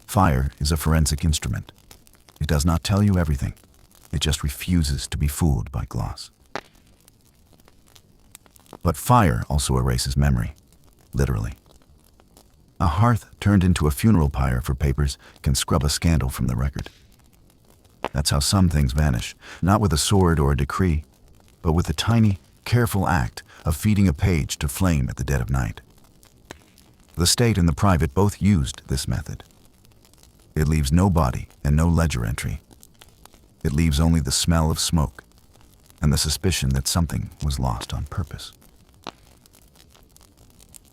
fire is a forensic instrument. It does not tell you everything. It just refuses to be fooled by gloss. But fire also erases memory, literally. A hearth turned into a funeral pyre for papers can scrub a scandal from the record. That's how some things vanish, not with a sword or a decree, but with the tiny, careful act of feeding a page to flame at the dead of night. The state and the private both used this method. It leaves no body and no ledger entry. It leaves only the smell of smoke and the suspicion that something was lost on purpose.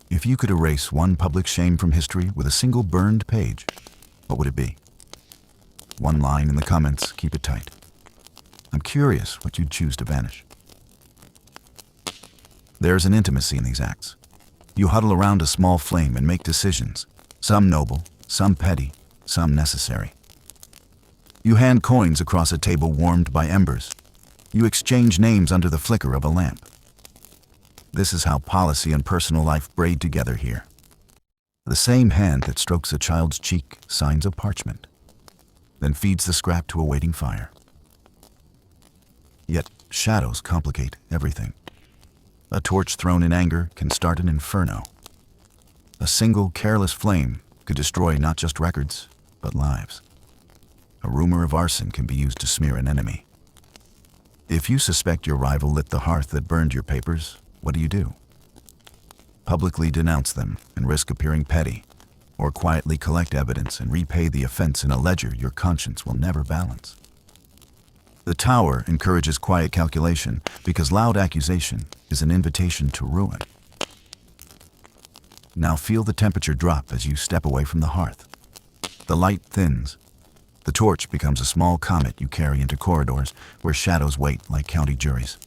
If you could erase one public shame from history with a single burned page, what would it be? One line in the comments, keep it tight. I'm curious what you'd choose to vanish. There's an intimacy in these acts. You huddle around a small flame and make decisions, some noble, some petty, some necessary. You hand coins across a table warmed by embers. You exchange names under the flicker of a lamp. This is how policy and personal life braid together here. The same hand that strokes a child's cheek signs a parchment, then feeds the scrap to a waiting fire. Yet shadows complicate everything. A torch thrown in anger can start an inferno. A single careless flame could destroy not just records, but lives. A rumor of arson can be used to smear an enemy. If you suspect your rival lit the hearth that burned your papers, what do? Publicly denounce them and risk appearing petty, or quietly collect evidence and repay the offense in a ledger your conscience will never balance. The tower encourages quiet calculation because loud accusation is an invitation to ruin. Now feel the temperature drop as you step away from the hearth. The light thins. The torch becomes a small comet you carry into corridors where shadows wait like county juries.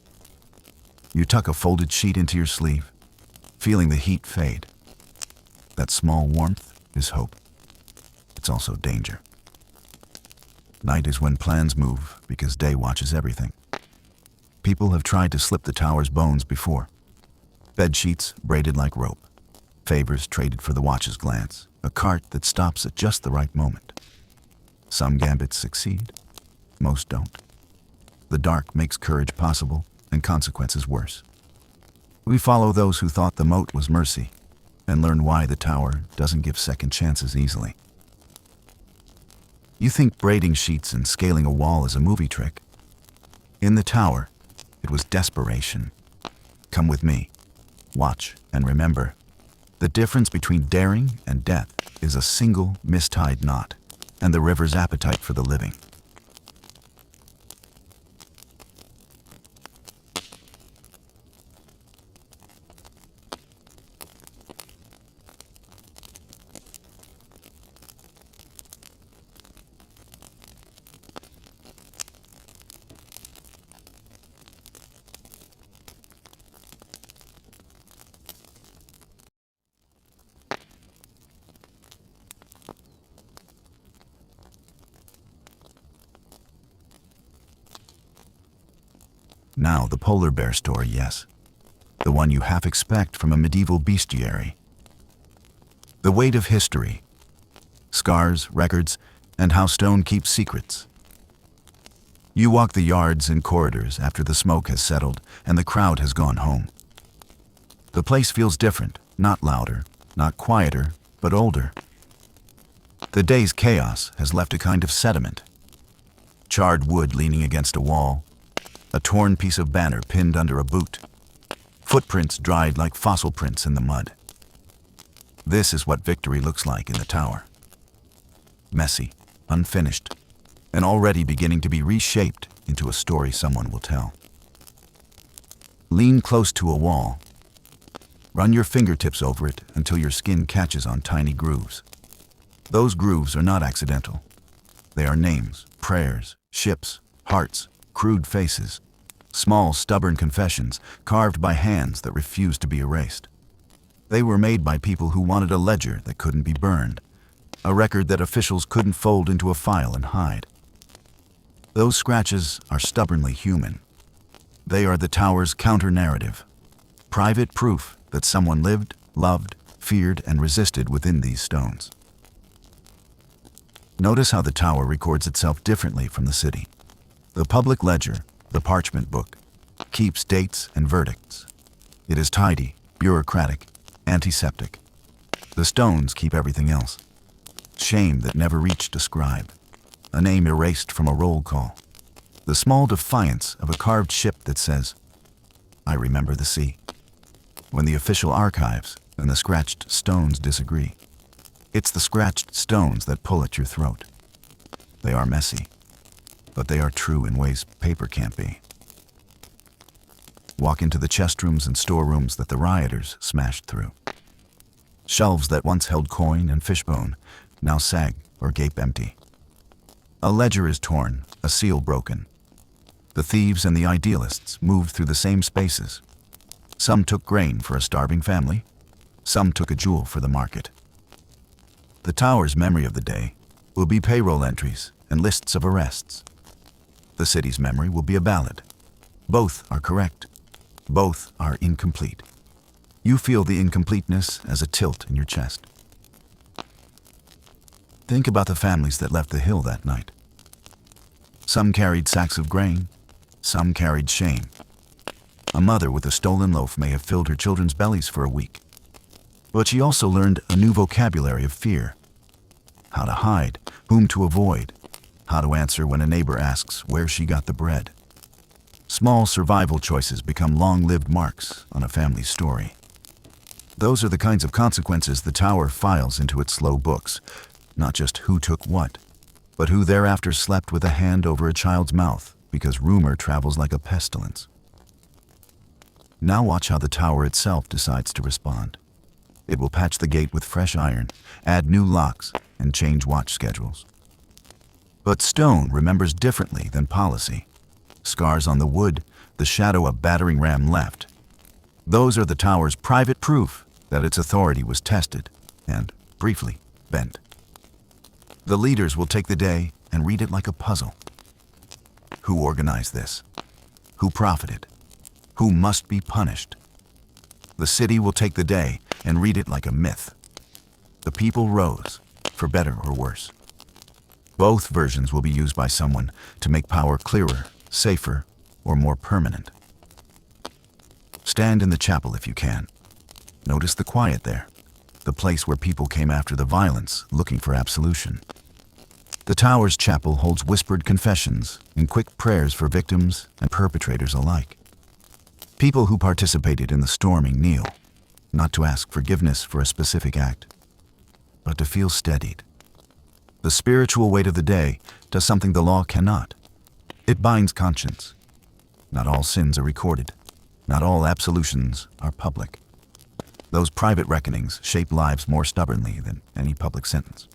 You tuck a folded sheet into your sleeve, feeling the heat fade. That small warmth is hope. It's also danger. Night is when plans move because day watches everything. People have tried to slip the tower's bones before. Bed sheets braided like rope. Favors traded for the watch's glance. A cart that stops at just the right moment. Some gambits succeed. Most don't. The dark makes courage possible and consequences worse. We follow those who thought the moat was mercy and learn why the tower doesn't give second chances easily. You think braiding sheets and scaling a wall is a movie trick. In the tower, it was desperation. Come with me. Watch and remember. The difference between daring and death is a single mistied knot and the river's appetite for the living. Now the polar bear story, yes. The one you half expect from a medieval bestiary. The weight of history. Scars, records, and how stone keeps secrets. You walk the yards and corridors after the smoke has settled and the crowd has gone home. The place feels different, not louder, not quieter, but older. The day's chaos has left a kind of sediment. Charred wood leaning against a wall, a torn piece of banner pinned under a boot, footprints dried like fossil prints in the mud. This is what victory looks like in the tower. Messy, unfinished, and already beginning to be reshaped into a story someone will tell. Lean close to a wall. Run your fingertips over it until your skin catches on tiny grooves. Those grooves are not accidental. They are names, prayers, ships, hearts, crude faces, small, stubborn confessions carved by hands that refused to be erased. They were made by people who wanted a ledger that couldn't be burned, a record that officials couldn't fold into a file and hide. Those scratches are stubbornly human. They are the tower's counter-narrative, private proof that someone lived, loved, feared, and resisted within these stones. Notice how the tower records itself differently from the city. The public ledger, the parchment book, keeps dates and verdicts. It is tidy, bureaucratic, antiseptic. The stones keep everything else. Shame that never reached a scribe, a name erased from a roll call, the small defiance of a carved ship that says, "I remember the sea," when the official archives and the scratched stones disagree. It's the scratched stones that pull at your throat. They are messy, but they are true in ways paper can't be. Walk into the chest rooms and storerooms that the rioters smashed through. Shelves that once held coin and fishbone now sag or gape empty. A ledger is torn, a seal broken. The thieves and the idealists moved through the same spaces. Some took grain for a starving family. Some took a jewel for the market. The tower's memory of the day will be payroll entries and lists of arrests. The city's memory will be a ballad. Both are correct. Both are incomplete. You feel the incompleteness as a tilt in your chest. Think about the families that left the hill that night. Some carried sacks of grain. Some carried shame. A mother with a stolen loaf may have filled her children's bellies for a week. But she also learned a new vocabulary of fear. How to hide, whom to avoid, how to answer when a neighbor asks where she got the bread. Small survival choices become long-lived marks on a family's story. Those are the kinds of consequences the tower files into its slow books, not just who took what, but who thereafter slept with a hand over a child's mouth because rumor travels like a pestilence. Now watch how the tower itself decides to respond. It will patch the gate with fresh iron, add new locks, and change watch schedules. But stone remembers differently than policy. Scars on the wood, the shadow a battering ram left. Those are the tower's private proof that its authority was tested and, briefly, bent. The leaders will take the day and read it like a puzzle. Who organized this? Who profited? Who must be punished? The city will take the day and read it like a myth. The people rose, for better or worse. Both versions will be used by someone to make power clearer, safer, or more permanent. Stand in the chapel if you can. Notice the quiet there, the place where people came after the violence looking for absolution. The tower's chapel holds whispered confessions and quick prayers for victims and perpetrators alike. People who participated in the storming kneel, not to ask forgiveness for a specific act, but to feel steadied. The spiritual weight of the day does something the law cannot. It binds conscience. Not all sins are recorded. Not all absolutions are public. Those private reckonings shape lives more stubbornly than any public sentence.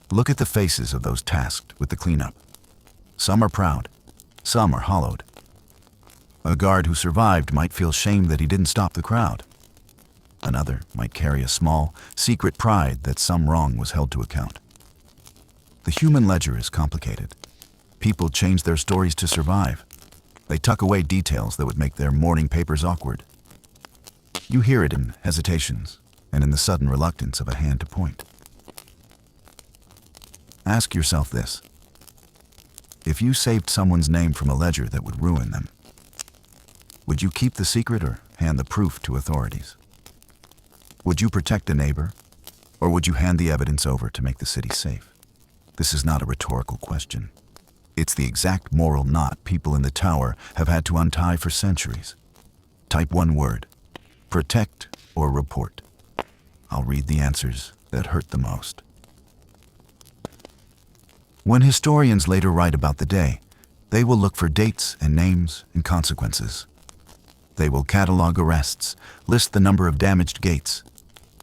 Look at the faces of those tasked with the cleanup. Some are proud. Some are hollowed. A guard who survived might feel shame that he didn't stop the crowd. Another might carry a small, secret pride that some wrong was held to account. The human ledger is complicated. People change their stories to survive. They tuck away details that would make their morning papers awkward. You hear it in hesitations and in the sudden reluctance of a hand to point. Ask yourself this. If you saved someone's name from a ledger that would ruin them, would you keep the secret or hand the proof to authorities? Would you protect a neighbor, or would you hand the evidence over to make the city safe? This is not a rhetorical question. It's the exact moral knot people in the tower have had to untie for centuries. Type one word: protect or report. I'll read the answers that hurt the most. When historians later write about the day, they will look for dates and names and consequences. They will catalog arrests, list the number of damaged gates,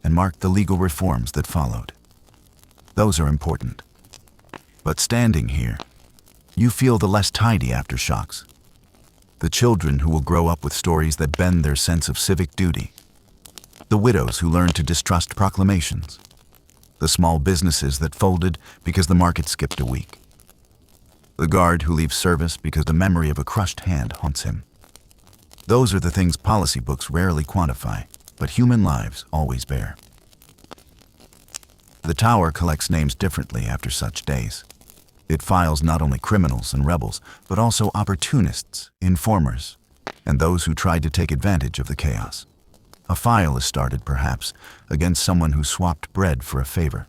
and mark the legal reforms that followed. Those are important. But standing here, you feel the less tidy aftershocks. The children who will grow up with stories that bend their sense of civic duty. The widows who learn to distrust proclamations. The small businesses that folded because the market skipped a week. The guard who leaves service because the memory of a crushed hand haunts him. Those are the things policy books rarely quantify, but human lives always bear. The tower collects names differently after such days. It files not only criminals and rebels, but also opportunists, informers, and those who tried to take advantage of the chaos. A file is started, perhaps, against someone who swapped bread for a favor.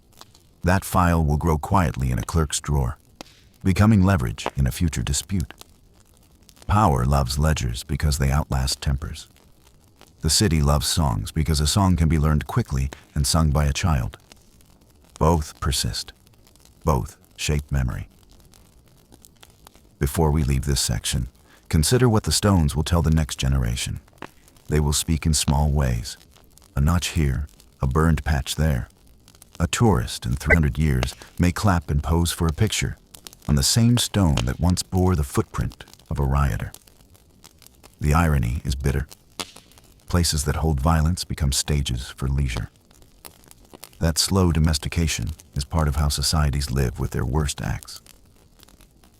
That file will grow quietly in a clerk's drawer, becoming leverage in a future dispute. Power loves ledgers because they outlast tempers. The city loves songs because a song can be learned quickly and sung by a child. Both persist. Both shape memory. Before we leave this section, consider what the stones will tell the next generation. They will speak in small ways. A notch here, a burned patch there. A tourist in 300 years may clap and pose for a picture on the same stone that once bore the footprint of a rioter. The irony is bitter. Places that hold violence become stages for leisure. That slow domestication is part of how societies live with their worst acts.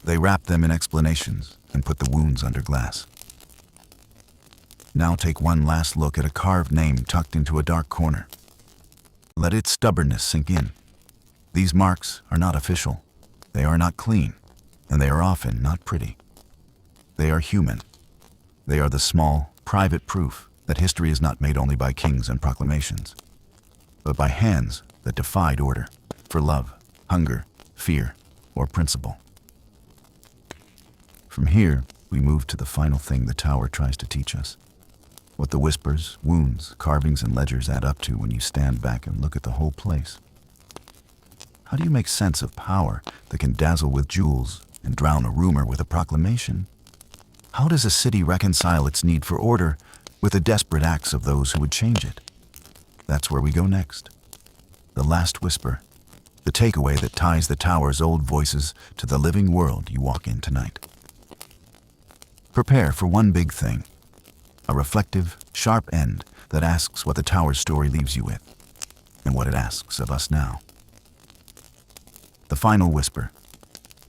They wrap them in explanations and put the wounds under glass. Now take one last look at a carved name tucked into a dark corner. Let its stubbornness sink in. These marks are not official. They are not clean, and they are often not pretty. They are human. They are the small, private proof that history is not made only by kings and proclamations, but by hands that defied order for love, hunger, fear, or principle. From here, we move to the final thing the tower tries to teach us. What the whispers, wounds, carvings, and ledgers add up to when you stand back and look at the whole place. How do you make sense of power that can dazzle with jewels and drown a rumor with a proclamation? How does a city reconcile its need for order with the desperate acts of those who would change it? That's where we go next. The last whisper, the takeaway that ties the tower's old voices to the living world you walk in tonight. Prepare for one big thing, a reflective, sharp end that asks what the tower's story leaves you with, and what it asks of us now. The final whisper,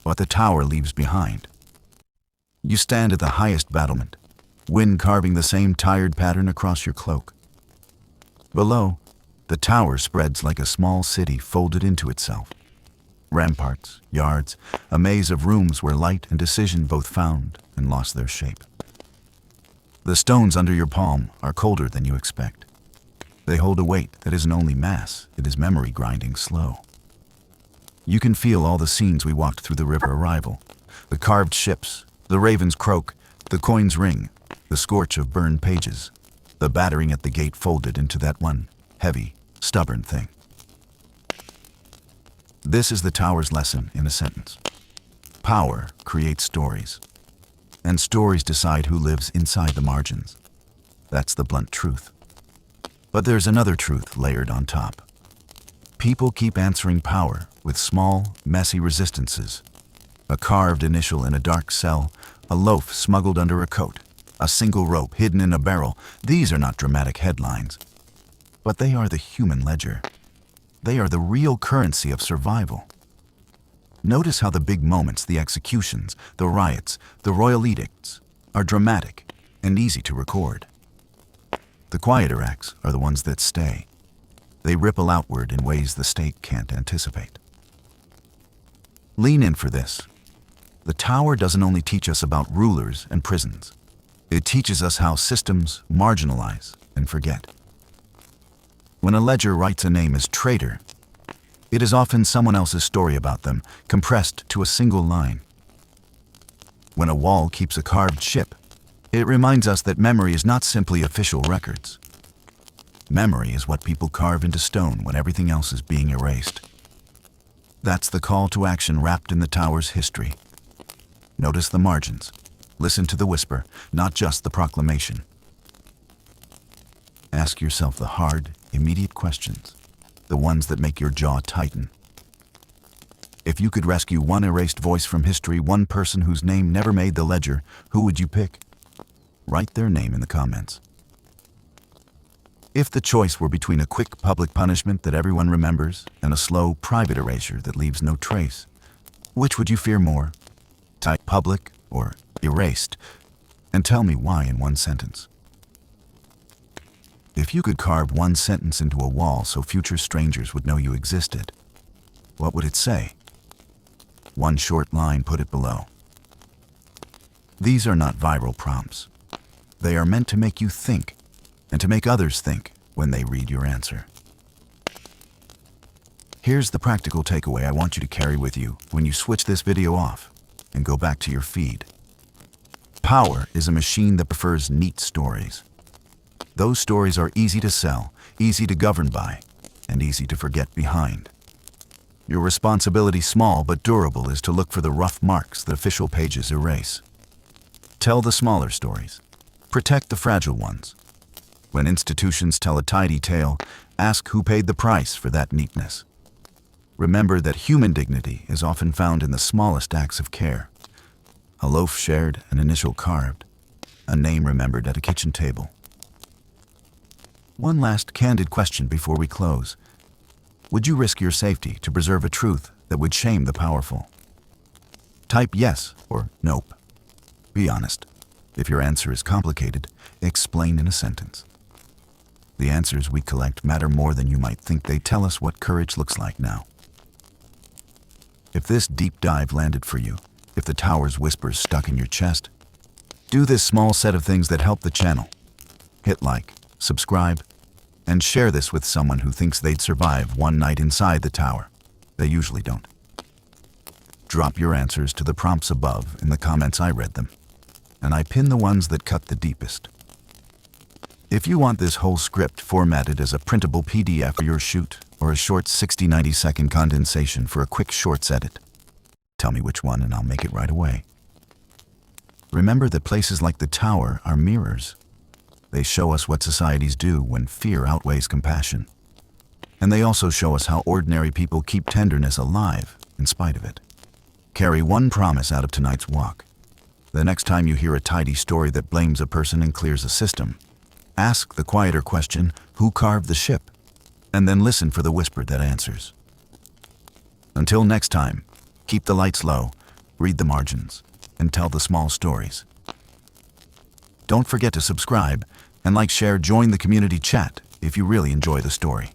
what the tower leaves behind. You stand at the highest battlement, wind carving the same tired pattern across your cloak. Below, the tower spreads like a small city folded into itself. Ramparts, yards, a maze of rooms where light and decision both found and lost their shape. The stones under your palm are colder than you expect. They hold a weight that isn't only mass, it is memory grinding slow. You can feel all the scenes we walked through the river arrival. The carved ships, the raven's croak, the coin's ring, the scorch of burned pages, the battering at the gate folded into that one heavy, stubborn thing. This is the tower's lesson in a sentence. Power creates stories, and stories decide who lives inside the margins. That's the blunt truth. But there's another truth layered on top. People keep answering power with small, messy resistances. A carved initial in a dark cell, a loaf smuggled under a coat, a single rope hidden in a barrel. These are not dramatic headlines, but they are the human ledger. They are the real currency of survival. Notice how the big moments, the executions, the riots, the royal edicts, are dramatic and easy to record. The quieter acts are the ones that stay. They ripple outward in ways the state can't anticipate. Lean in for this. The tower doesn't only teach us about rulers and prisons. It teaches us how systems marginalize and forget. When a ledger writes a name as traitor, it is often someone else's story about them, compressed to a single line. When a wall keeps a carved ship, it reminds us that memory is not simply official records. Memory is what people carve into stone when everything else is being erased. That's the call to action wrapped in the tower's history. Notice the margins. Listen to the whisper, not just the proclamation. Ask yourself the hard, immediate questions, the ones that make your jaw tighten. If you could rescue one erased voice from history, one person whose name never made the ledger, who would you pick? Write their name in the comments. If the choice were between a quick public punishment that everyone remembers and a slow private erasure that leaves no trace, which would you fear more? Type public or erased, and tell me why in one sentence. If you could carve one sentence into a wall so future strangers would know you existed, what would it say? One short line, put it below. These are not viral prompts. They are meant to make you think, and to make others think when they read your answer. Here's the practical takeaway I want you to carry with you when you switch this video off and go back to your feed. Power is a machine that prefers neat stories. Those stories are easy to sell, easy to govern by, and easy to forget behind. Your responsibility, small but durable, is to look for the rough marks that official pages erase. Tell the smaller stories. Protect the fragile ones. When institutions tell a tidy tale, ask who paid the price for that neatness. Remember that human dignity is often found in the smallest acts of care. A loaf shared, an initial carved, a name remembered at a kitchen table. One last candid question before we close. Would you risk your safety to preserve a truth that would shame the powerful? Type yes or nope. Be honest. If your answer is complicated, explain in a sentence. The answers we collect matter more than you might think. They tell us what courage looks like now. If this deep dive landed for you, if the tower's whispers stuck in your chest, do this small set of things that help the channel. Hit like, subscribe, and share this with someone who thinks they'd survive one night inside the tower. They usually don't. Drop your answers to the prompts above in the comments. I read them, and I pin the ones that cut the deepest. If you want this whole script formatted as a printable PDF for your shoot, or a short 60-90 second condensation for a quick shorts edit, tell me which one and I'll make it right away. Remember that places like the tower are mirrors. They show us what societies do when fear outweighs compassion. And they also show us how ordinary people keep tenderness alive in spite of it. Carry one promise out of tonight's walk. The next time you hear a tidy story that blames a person and clears a system, ask the quieter question, who carved the ship? And then listen for the whisper that answers. Until next time, keep the lights low, read the margins, and tell the small stories. Don't forget to subscribe and like, share, join the community chat if you really enjoy the story.